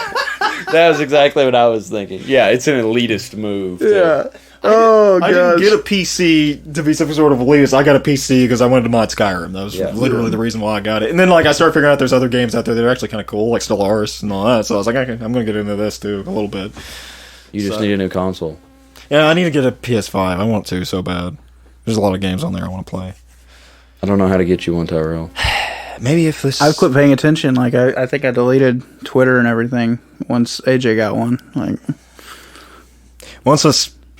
that was exactly what I was thinking. Yeah, it's an elitist move. Yeah. I didn't get a PC to be some sort of elitist. I got a PC because I wanted to mod Skyrim. That was literally the reason why I got it. And then like I started figuring out there's other games out there that are actually kind of cool, like Stellaris and all that. So I was like, okay, I'm going to get into this too a little bit. You just need a new console. Yeah, I need to get a PS5. I want to so bad. There's a lot of games on there I want to play. I don't know how to get you one, Tyrell. Maybe if this... I've quit paying attention. Like I think I deleted Twitter and everything once AJ got one. Like once a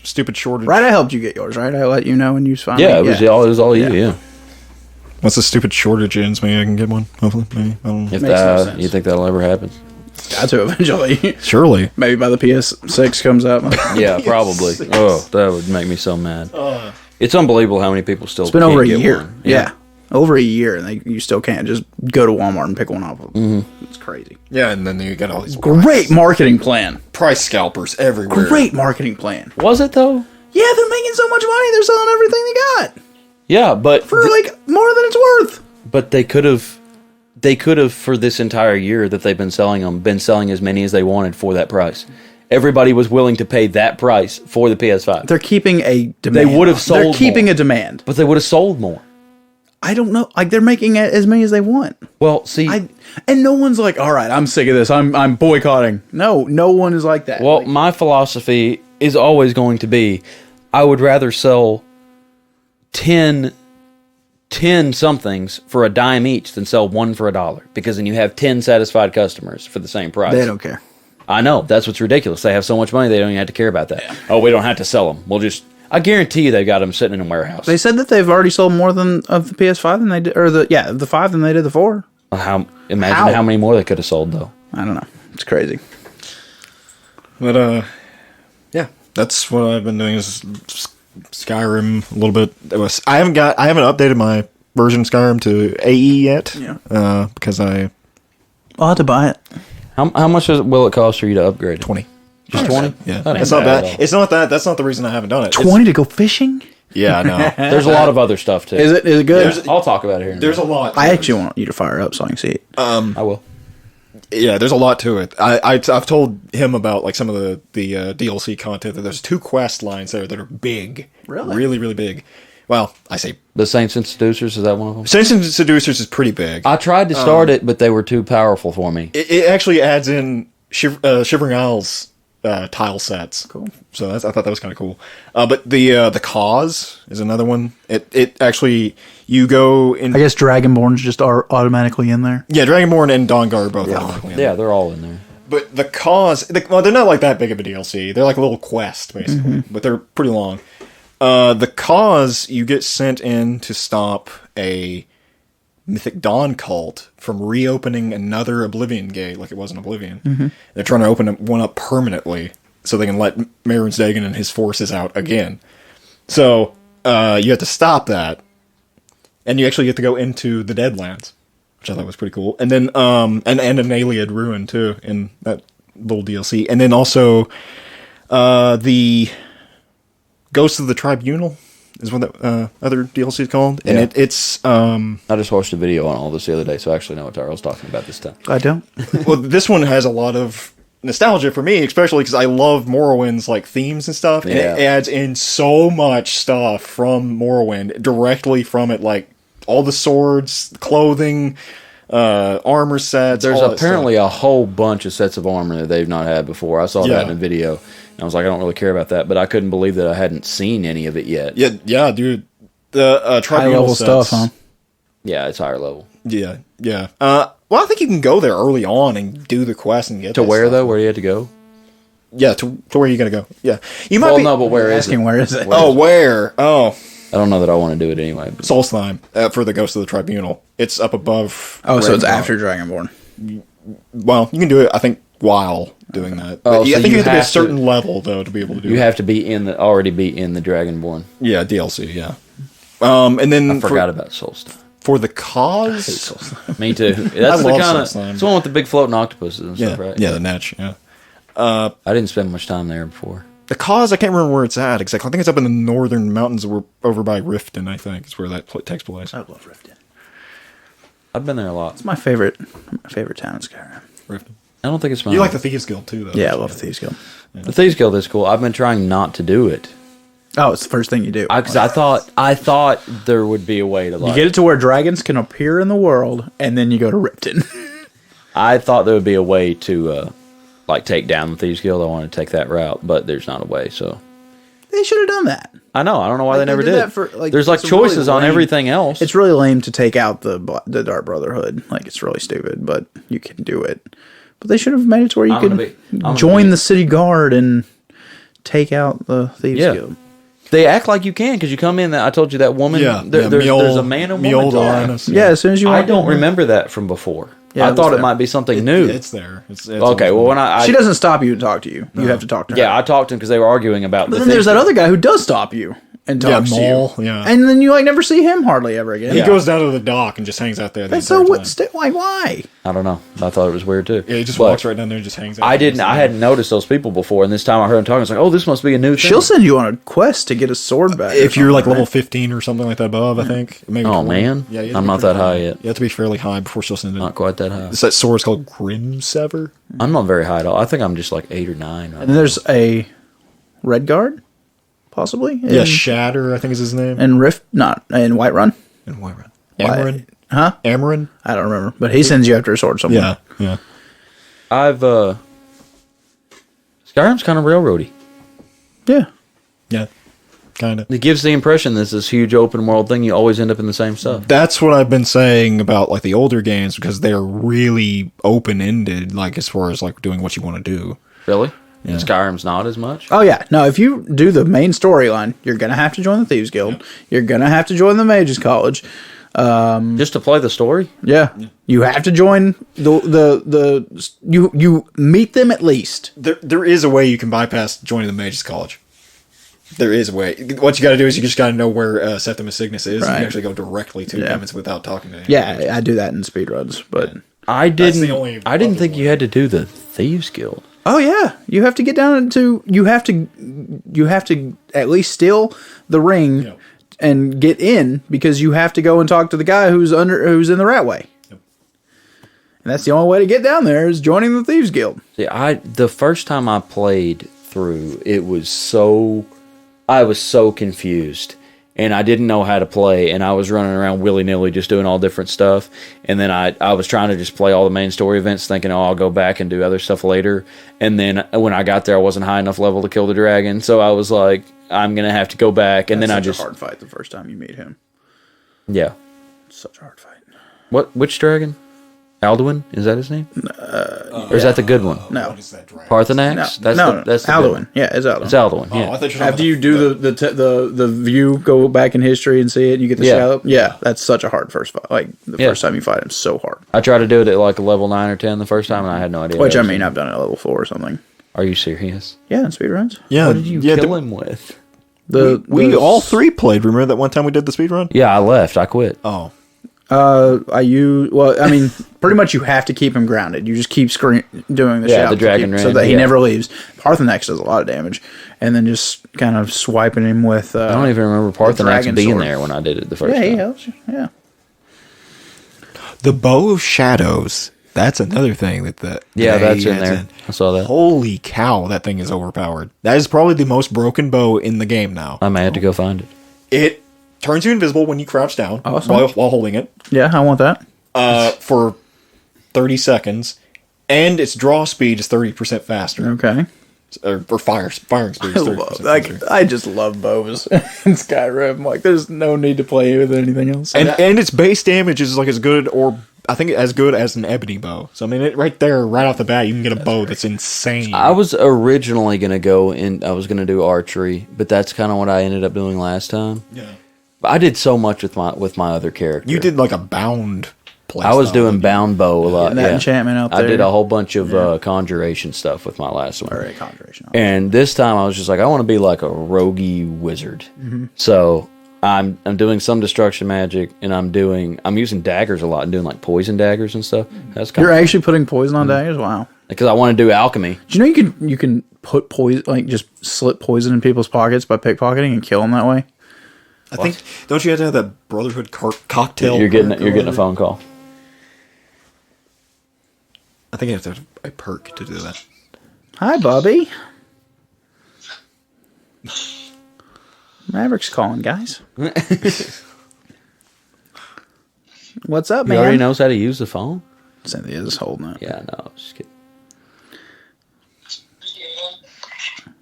stupid shortage... Right, I helped you get yours, right? I let you know when you finally... Yeah, it was all you, yeah. Once the stupid shortage ends, maybe I can get one. Hopefully, maybe. I don't know. If that, you think that'll ever happen? Got to eventually. Surely. Maybe by the PS6 comes out. Yeah, probably. Oh, that would make me so mad. It's unbelievable how many people still. It's been over a year. Yeah. Over a year, and you still can't just go to Walmart and pick one up. Mm-hmm. It's crazy. Yeah, and then you got all these great marketing plan. Price scalpers everywhere. Great marketing plan. Was it though? Yeah, they're making so much money. They're selling everything they got. Yeah, but for like more than it's worth. But they could have for this entire year that they've been selling them, been selling as many as they wanted for that price. Everybody was willing to pay that price for the PS5. They're keeping a demand. They would have sold. They're keeping a demand, but they would have sold more. I don't know. Like they're making as many as they want. Well, see, and no one's like, all right, I'm sick of this. I'm boycotting. No one is like that. Well, like, my philosophy is always going to be, I would rather sell 10 somethings for a dime each than sell one for $1, because then you have 10 satisfied customers for the same price. They don't care. I know, that's what's ridiculous. They have so much money they don't even have to care about that. Yeah. Oh, we don't have to sell them. We'll just. I guarantee you they've got them sitting in a warehouse. They said that they've already sold more of the PS5 than they did, or the 5 than they did the 4. Imagine How? how many more they could have sold, though. I don't know. It's crazy. But yeah, that's what I've been doing is Skyrim a little bit. I haven't updated my version of Skyrim to AE yet. Yeah. Because I'll have to buy it. How much will it cost for you to upgrade it? 20. Just 20? Yeah, That ain't it's not bad at bad. all. It's not that. That's not the reason I haven't done it. 20 to go fishing? Yeah, I know. There's a lot of other stuff, too. Is it good? I'll talk about it here in a There's a minute. lot. I actually want you to fire it up so I can see it. I will. Yeah, there's a lot to it. I've told him about like some of the DLC content. That there's 2 quest lines there that are big, Really? really, really big. Well, I say The Saints and Seducers, is that one of them? Saints and Seducers is pretty big. I tried to start it, but they were too powerful for me. It actually adds in Shivering Isles tile sets. Cool. So I thought that was kind of cool. But the Cause is another one. It actually you go in. I guess Dragonborn's just are automatically in there. Yeah, Dragonborn and Dawnguard are both. automatically in there. Yeah, they're all in there. But the Cause, well, they're not like that big of a DLC. They're like a little quest, basically. But they're pretty long. The Cause, you get sent in to stop a Mythic Dawn cult from reopening another Oblivion gate, like it wasn't Oblivion. They're trying to open one up permanently so they can let Marin's Dagon and his forces out again. So, you have to stop that. And you actually get to go into the Deadlands, which I thought was pretty cool. And then, and an Alliad Ruin, too, in that little DLC. And then also, the Ghosts of the Tribunal is what that other DLC is called. And Yeah. it's I just watched a video on all this the other day, so I actually know what Tyrel's talking about this time. I don't. well, this one has a lot of nostalgia for me, especially because I love Morrowind's like themes and stuff. And Yeah. it adds in so much stuff from Morrowind, directly from it, like all the swords, clothing, armor sets. There's all that apparently stuff. a whole bunch of sets of armor that they've not had before. I saw that Yeah. in a video, and I was like, I don't really care about that, but I couldn't believe that I hadn't seen any of it yet. Yeah, dude. The High Tribunal level sets, stuff, huh? Yeah, it's higher level. Yeah. Well, I think you can go there early on and do the quest and get To that where, stuff. though? Where do you have to go? Yeah, to where are you gonna go? Yeah, you might Well, be. no, but where is Asking it? where is it? Oh, where? Oh, I don't know that I want to do it anyway. But Solstheim for the Ghost of the Tribunal. It's up above. Oh, so it's Ragnarok. after Dragonborn. Well, you can do it, I think, while doing that. Oh, But, yeah, so I think you you have to be a have to- certain level though to be able to do it. you have to be already be in the Dragonborn. Yeah, DLC. Yeah. And then I forgot about Solstice. for the Cause. Me too. That's the love kind of. Solstheim. It's the one with the big floating octopuses and Yeah, stuff, right? yeah, the Netch. Yeah. I didn't spend much time there before. The Cause, I can't remember where it's at exactly. I think it's up in the northern mountains over by Riften, I think. It's where that takes place. I love Riften. I've been there a lot. It's my favorite town in Skyrim. Riften. I don't think it's my. You like the Thieves Guild, too, though. Yeah, I love Thieves Guild. The Thieves Guild is cool. I've been trying not to do it. Oh, it's the first thing you do. Because I thought there would be a way to You like. get it to where dragons can appear in the world, and then you go to Riften. I thought there would be a way to like take down the Thieves Guild. I wanted to take that route, but there's not a way. So They should have done that. I know. I don't know why Like, they never they did did. that for, like, There's like it's really choices on lame. everything else. It's really lame to take out the Dark Brotherhood. Like, it's really stupid, but you can do it. But they should have made it to where you I'm can gonna join be- the city guard and take out the Thieves Yeah. Guild. They act like you can because you come in. I told you that woman. Yeah. There's a man and woman. Mule talk. Uranus, Yeah, as soon as you I walk don't in, remember that from before. Yeah, I it thought was it there. might be something new. It's there. It's Okay, well when I She doesn't stop you and talk to you. You have to talk to her. yeah, I talked to him because they were arguing about. But then there's that other guy who does stop you and talks to Maul, you. yeah. And then you like never see him hardly ever again. He goes down to the dock and just hangs out there. That's the so entire time. like why? I don't know. I thought it was weird too. Yeah, he just But walks right down there and just hangs out. I didn't. I hadn't noticed those people before, and this time I heard him talking. I was like, "Oh, this must be a new thing." She'll send you on a quest to get a sword back. If you're like something, level right? 15 or something like that above, I think. Maybe Oh 20. man, Yeah, you have to I'm be not pretty that high yet. You have to be fairly high before she'll send it. Not quite that high. It's that sword's called Grimsever. I'm not very high at all. I think I'm just like 8 or 9. Right And then there's a Red Guard, possibly. Yeah, Shatter, I think is his name. And Rift, not in Whiterun. And Whiterun. Why- Amarin? Huh? Amarin? I don't remember, but he sends you after a sword somewhere. Yeah. I've Skyrim's kind of railroady. Yeah. Yeah. Kind of. It gives the impression this is huge open world thing. You always end up in the same stuff. That's what I've been saying about like the older games because they're really open ended, like as far as like doing what you want to do. Really? Yeah. And Skyrim's not as much. Oh yeah. No, if you do the main storyline, you're gonna have to join the Thieves Guild. You're gonna have to join the Mages College. Just to play the story? Yeah. You have to join you meet them at least. There is a way you can bypass joining the Mages College. There is a way. What you got to do is you just got to know where Septimus Cygnus is. Right. You can actually go directly to him without talking to him. Yeah, I do that in speedruns, but I didn't think you way. had to do the Thieves Guild. oh yeah, you have to get down into you have to at least steal the ring Yep. and get in because you have to go and talk to the guy who's in the Ratway. Yep. And that's the only way to get down there is joining the Thieves Guild. See, the first time I played through, I was so confused, and I didn't know how to play, and I was running around willy-nilly just doing all different stuff, and then I was trying to just play all the main story events thinking, oh, I'll go back and do other stuff later, and then when I got there, I wasn't high enough level to kill the dragon, so I was like, I'm going to have to go back, and then I just... a hard fight the first time you meet him. Yeah. It's such a hard fight. Which dragon? Alduin? Is that his name? Or is that the good one? No. What is that dragon? Parthenax? No. That's the good Alduin. one. Yeah, it's Alduin. It's Alduin, yeah. Oh, I thought you were talking After you do the view, go back in history and see it, and you get the shallop. Yeah, that's such a hard first fight. Like, the first time you fight him, so hard. I tried to do it at like a level 9 or 10 the first time, and I had no idea. Which, I mean, I've done it at level 4 or something. Are you serious? Yeah, in speedruns. Yeah. What did you kill him with? We all three played. Remember that one time we did the speed run? Yeah, I left. I quit. Oh. Pretty much you have to keep him grounded. You just keep doing the Yeah, shout the dragon so ring, that he yeah. never leaves. Parthenax does a lot of damage, and then just kind of swiping him with. I don't even remember Parthenax dragon being sword. there when I did it the first Yeah, time. he helps you. Yeah. The Bow of Shadows. That's another thing that Yeah, they that's in adds there. I saw that. Holy cow, that thing is overpowered. That is probably the most broken bow in the game now. I may have to go find it. It turns you invisible when you crouch down Awesome. while holding it Yeah, I want that. for 30 seconds, and its draw speed is 30% faster. Okay. Or firing speed is 30% faster. I just love bows in Skyrim. Like, there's no need to play with anything else. And its base damage is like as good, or I think as good as an ebony bow. So I mean, right there, right off the bat, you can get a bow that's insane. I was originally going to go in, I was going to do archery, but that's kind of what I ended up doing last time. Yeah. But I did so much with my other character. You did like a bound play. I was doing bound bow a lot. Getting that yeah. enchantment out I there. did a whole bunch of conjuration stuff with my last one. All right, conjuration. And this time I was just like, I want to be like a roguey wizard. So I'm doing some destruction magic, and I'm using daggers a lot and doing like poison daggers and stuff. That's kind You're of actually putting poison on daggers? Wow. because I want to do alchemy. Do you know you can put poison, like just slip poison in people's pockets by pickpocketing and kill them that way? I think. Don't you have to have that Brotherhood cocktail? You're getting a phone call. I think you have to have a perk to do that. Hi, Bobby. Maverick's calling, guys. What's up, He man? already knows how to use the phone. Cynthia's holding it. Yeah, no, I was just kidding.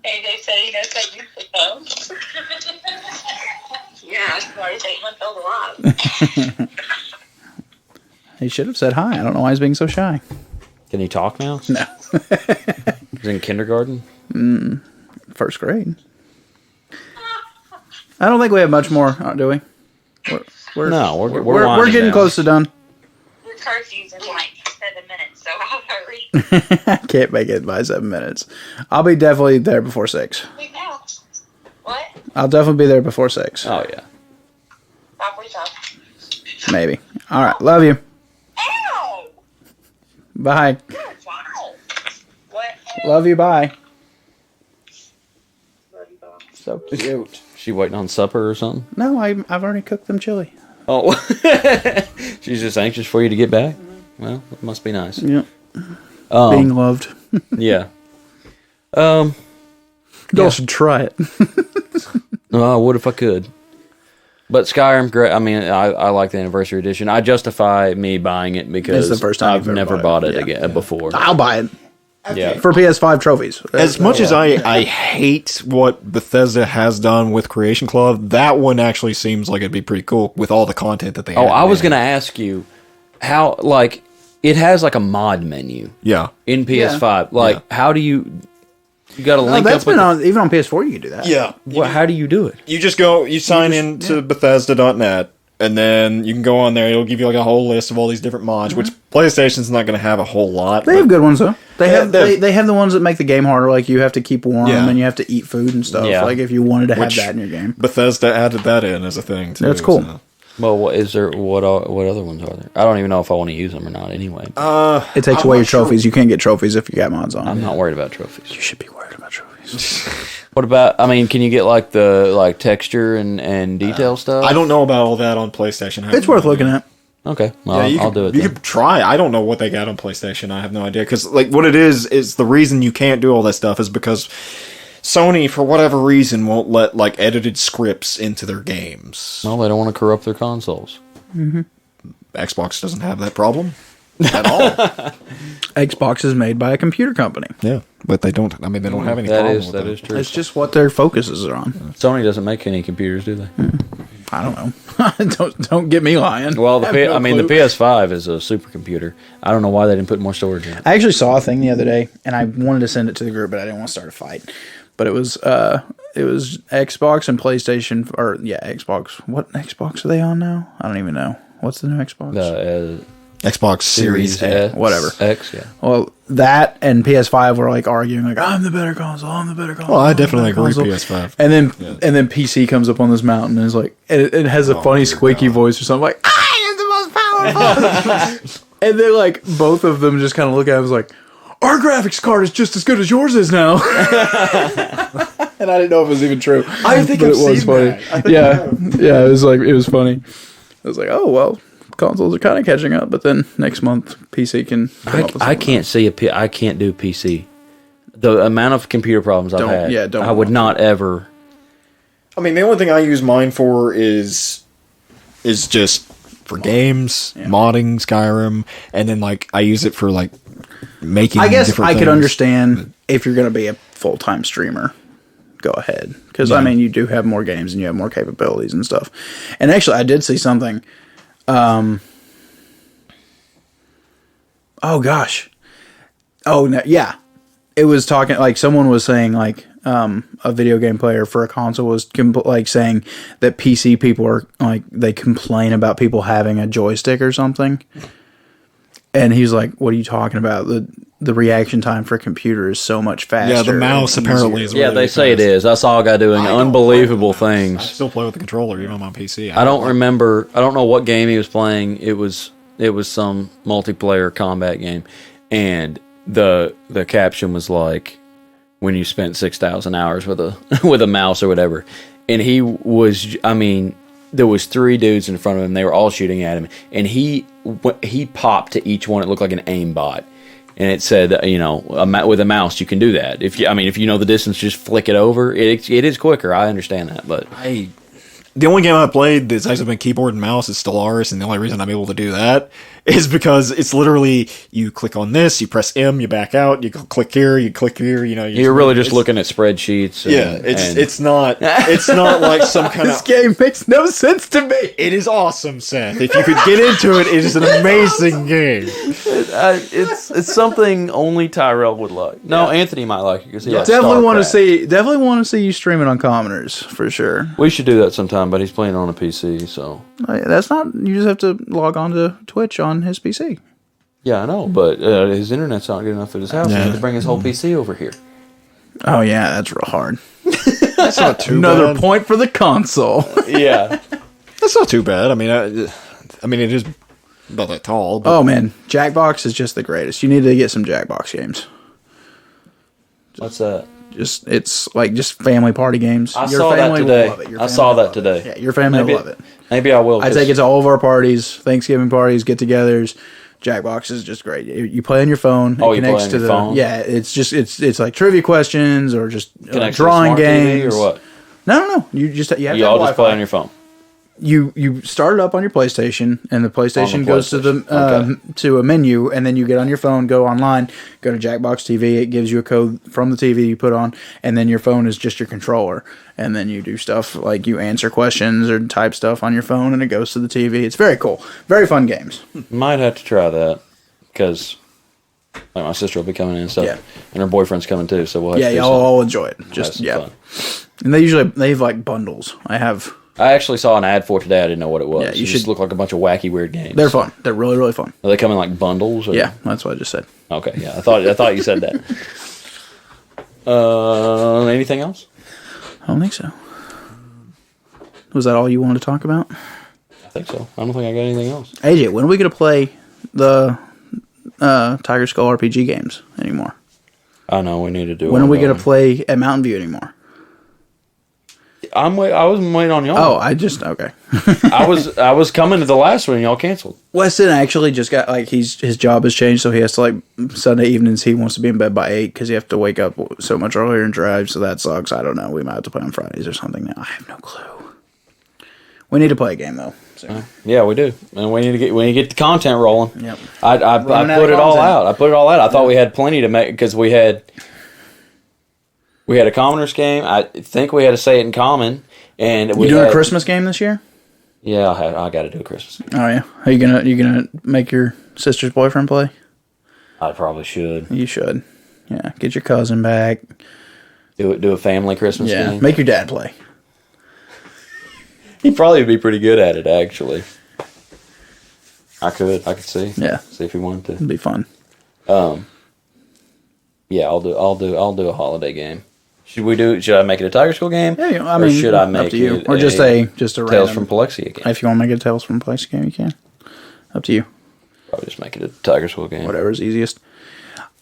AJ said he knows how to use the phone. Yeah, I've already taken my phone a lot. He should have said hi. I don't know why he's being so shy. Can he talk now? No. He's in kindergarten. First grade. I don't think we have much more, do we? We're We're we're getting down. close to done. Your curfew's in like 7 minutes, so I'll hurry. I can't make it by 7 minutes. I'll be definitely there before 6. Wait, now. What? I'll definitely be there before 6. Oh yeah. 5:45. Maybe. All right. Love you. Ow! Bye. Wow. What? Love you. Bye. Love you, Bob. So cute. She waiting on supper or something? No, I've already cooked them chili. Oh, she's just anxious for you to get back. Well, it must be nice. Yep. Being loved. Yeah. Y'all should try it. No, I would if I could. But Skyrim, great. I mean, I like the anniversary edition. I justify me buying it because It's the first time I've you've ever never bought bought it. it again before. I'll buy it Yeah. for PS5 trophies. As much as I hate what Bethesda has done with Creation Club, that one actually seems like it'd be pretty cool with all the content that they Oh, have. I was going to ask you how, like, it has like a mod menu Yeah. in PS5. Like, how do you got to link that's up with been on even on PS4. You can do that. Yeah. how do you do it? You just go, you sign in to Bethesda.net, And then you can go on there. It'll give you like a whole list of all these different mods, which PlayStation's not going to have a whole lot. They have good ones though. They have the ones that make the game harder. Like you have to keep warm and you have to eat food and stuff. Yeah. Like if you wanted to have that in your game. Bethesda added that in as a thing too. That's cool. So. Well, what other ones are there? I don't even know if I want to use them or not. Anyway, It takes away your trophies. You can't get trophies if you got mods on. I'm not worried about trophies. You should be worried about trophies. What about? I mean, can you get like the texture and detail stuff? I don't know about all that on PlayStation. It's worth looking at. Okay, well, I'll do it. You then. could try. I don't know what they got on PlayStation. I have no idea. Because like what it is the reason you can't do all that stuff is because Sony, for whatever reason, won't let like edited scripts into their games. Well, they don't want to corrupt their consoles. Mm-hmm. Xbox doesn't have that problem at all. Xbox is made by a computer company. Yeah, but they don't. I mean, they don't have any. That problem is with that it. is true. It's just what their focuses are on. Sony doesn't make any computers, do they? I don't know. don't get me lying. Well, I have no the clue. PS5 is a supercomputer. I don't know why they didn't put more storage in it. I actually saw a thing the other day, and I wanted to send it to the group, but I didn't want to start a fight. But it was Xbox and PlayStation, Xbox. What Xbox are they on now? I don't even know. What's the new Xbox? The Xbox Series X, whatever. X, yeah. Well, that and PS5 were like arguing, like I'm the better console. I'm the better console. Well, I I'm the definitely better agree. console. PS5. And then PC comes up on this mountain and is like, it has a funny squeaky voice or something like, I am the most powerful. And then like both of them just kind of look at it and was like, our graphics card is just as good as yours is now. And I didn't know if it was even true. I think but I've it was seen funny. that. Yeah, it was funny. I was like, oh well, consoles are kind of catching up, but then next month PC can. Come up with I can't see I can't do PC. The amount of computer problems I've had, I would not ever. I mean, the only thing I use mine for is just for games, modding Skyrim, and then like I use it for like making. I guess different I could things. understand if you're going to be a full-time streamer. Go ahead, because I mean, you do have more games and you have more capabilities and stuff. And actually, I did see something. Oh gosh. Oh no, yeah. It was talking like someone was saying like a video game player for a console was like saying that PC people are like they complain about people having a joystick or something. And he's like, "What are you talking about? The reaction time for a computer is so much faster." Yeah, the mouse and apparently easier. is. Yeah, they say it is. I saw a guy doing unbelievable I things. still play with the controller even on my PC. I don't remember. I don't know what game he was playing. It was some multiplayer combat game, and the caption was like, "When you spent 6,000 hours with a mouse or whatever," and he was. I mean, there was 3 dudes in front of him. They were all shooting at him, and he popped to each one. It looked like an aimbot. And it said, with a mouse you can do that. If you know the distance, just flick it over. It is quicker. I understand that, but The only game I played that's actually been keyboard and mouse is Stellaris, and the only reason I'm able to do that is because it's literally you click on this, you press M, you back out, you click here, you're really just looking at spreadsheets. It's not like some kind This of. game makes no sense to me. It is awesome, Seth. If you could get into it, it is an amazing game. It's something only Tyrel would like. No, Anthony might like it because he likes Definitely want to StarCraft. see you streaming on Commoners for sure. We should do that sometime, but he's playing on a PC, so That's not. You just have to log on to Twitch on his PC. yeah, I know. But his internet's not good enough at his house. He has to bring his whole PC over here. Oh yeah, that's real hard. That's not too Another bad. point for the console. Yeah, That's not too bad. I mean, it is about that tall. But Oh man, Jackbox is just the greatest. You need to get some Jackbox games. what's that? It's like just family party games. I saw that today. Your I family saw will that love it. today. Yeah, your family will love it. Maybe I will. I take it to all of our parties, Thanksgiving parties, get-togethers. Jackbox is just great. You play on your phone. Oh, it you connects play on to your the phone? Yeah, it's like trivia questions or just Connects to the drawing smart TV games or what? No. You just you have You to have all just play Wi-Fi. on your phone. You start it up on your PlayStation, and the PlayStation On the goes to the PlayStation. to a menu, and then you get on your phone, go online, go to Jackbox TV. It gives you a code from the TV you put on, and then your phone is just your controller, and then you do stuff like you answer questions or type stuff on your phone, and it goes to the TV. It's very cool, very fun games. Might have to try that because like my sister will be coming in and stuff, Yeah. and her boyfriend's coming too. So we'll have Yeah, to do y'all something. all enjoy it. Have Just some yeah, fun. and they have like bundles. I have I actually saw an ad for it today. I didn't know what it was. Yeah, you It just should- look like a bunch of wacky, weird games. They're fun. They're really, really fun. Are they come in like bundles? Or? Yeah, that's what I just said. Okay. Yeah. I thought you said that. Anything else? I don't think so. Was that all you wanted to talk about? I think so. I don't think I got anything else. AJ, when are we going to play the Tiger Skull RPG games anymore? I know we need to do. When are we going to play at Mountain View anymore? I wasn't waiting on y'all. Oh, okay. I was coming to the last one and y'all canceled. Weston actually just got his job has changed, so he has to Sunday evenings he wants to be in bed by 8 because he has to wake up so much earlier and drive. So that sucks. I don't know. We might have to play on Fridays or something now. I have no clue. We need to play a game though. So. Yeah, we do, and we need to get the content rolling. Yep. I put it all out. I put it all out. I thought we had plenty to make because we had a commoners game. I think we had to say it in common. And you doing a Christmas game this year? Yeah, I got to do a Christmas game. Oh yeah. Are you gonna make your sister's boyfriend play? I probably should. You should. Yeah. Get your cousin back. Do a family Christmas game. Make your dad play. He'd probably be pretty good at it, actually. I could see. Yeah. See if he wanted to. It'd be fun. Yeah, I'll do a holiday game. Should I make it a Tiger School game? Yeah, or should I make up to you. it or just a Tales random, from Palexia game? If you want to make it a Tales from Palexia game, you can. Up to you. Probably just make it a Tiger School game. Whatever's easiest.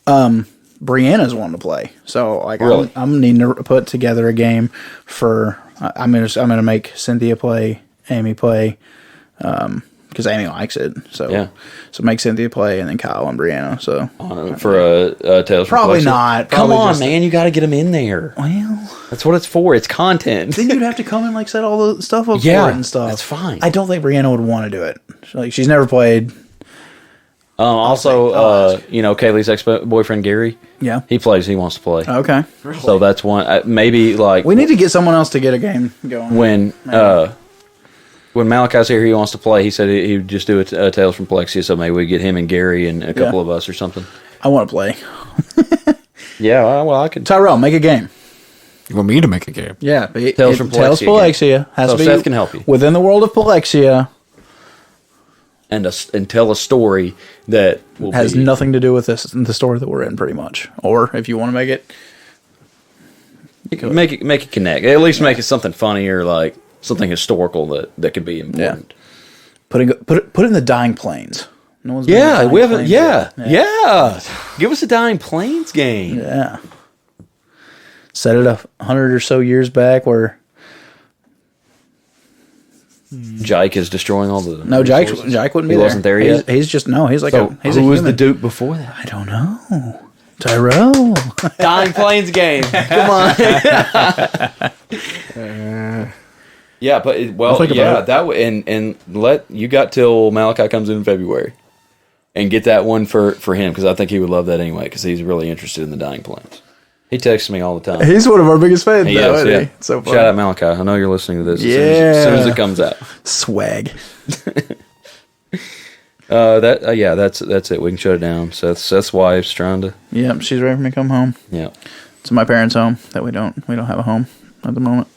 Brianna's wanting to play, so Really? I'm needing to put together a game for. I'm gonna make Cynthia play, Amy play, because Amy likes it. So Yeah. So make Cynthia play, and then Kyle and Brianna. So For a Tales from Probably Palexia? not. Come Probably on, just- man! You got to get them in there. well, That's what it's for. It's content. then you'd have to come and set all the stuff up Yeah, for it and stuff. that's fine. I don't think Brianna would want to do it. She's never played. Also, Kaylee's ex-boyfriend Gary. Yeah. He plays. He wants to play. Okay. So that's one. Maybe We need to get someone else to get a game going. when Malachi's here, he wants to play. He said he would just do a Tales from Palexia. So maybe we get him and Gary and a couple of us or something. I want to play. Yeah, well, I could. Tyrel, make a game. You want me to make a game? Yeah. Tales from Tales Palexia Palexia has So to be Seth can help you. within the world of Palexia. And tell a story that Has nothing to do with the story that we're in, pretty much. Or if you want to make it, make it connect. At least make it something funny or like something historical that could be important. put it in the Dying Plains. No one's Yeah, made the we Dying haven't. Plains yet. Yeah. Give us a Dying Plains game. Yeah. Set it 100 or so years back where Jike is destroying all the. no Jike resources. wouldn't be He there. wasn't there yet. He's just he's like So he's who a was the human. Duke before that? I don't know. Tyrel. Dying Plains game. Come on. Yeah, but think about it. that way, and let you got till Malachi comes in February, and get that one for him because I think he would love that anyway because he's really interested in the Dying Plains. He texts me all the time. He's one of our biggest fans. He though, is, isn't yeah. he? So fun. Shout out Malachi. I know you're listening to this as soon as it comes out. Swag. That's it. We can shut it down. Seth's wife's trying to. Yep, she's ready for me to come home. Yeah, To my parents' home that we don't have a home at the moment.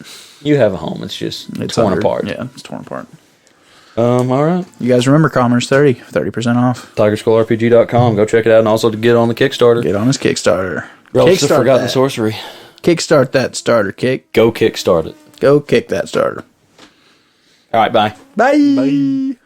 you have a home. It's just torn under- apart. Yeah, it's torn apart. All right. You guys remember Commerce 30% off. TigerSkullRPG.com. Go check it out, and also to get on the Kickstarter. Get on his Kickstarter. Relics of Kickstart Forgotten that. Sorcery. Kickstart that starter kick. Go kickstart it. Go kick that starter. All right, bye. Bye.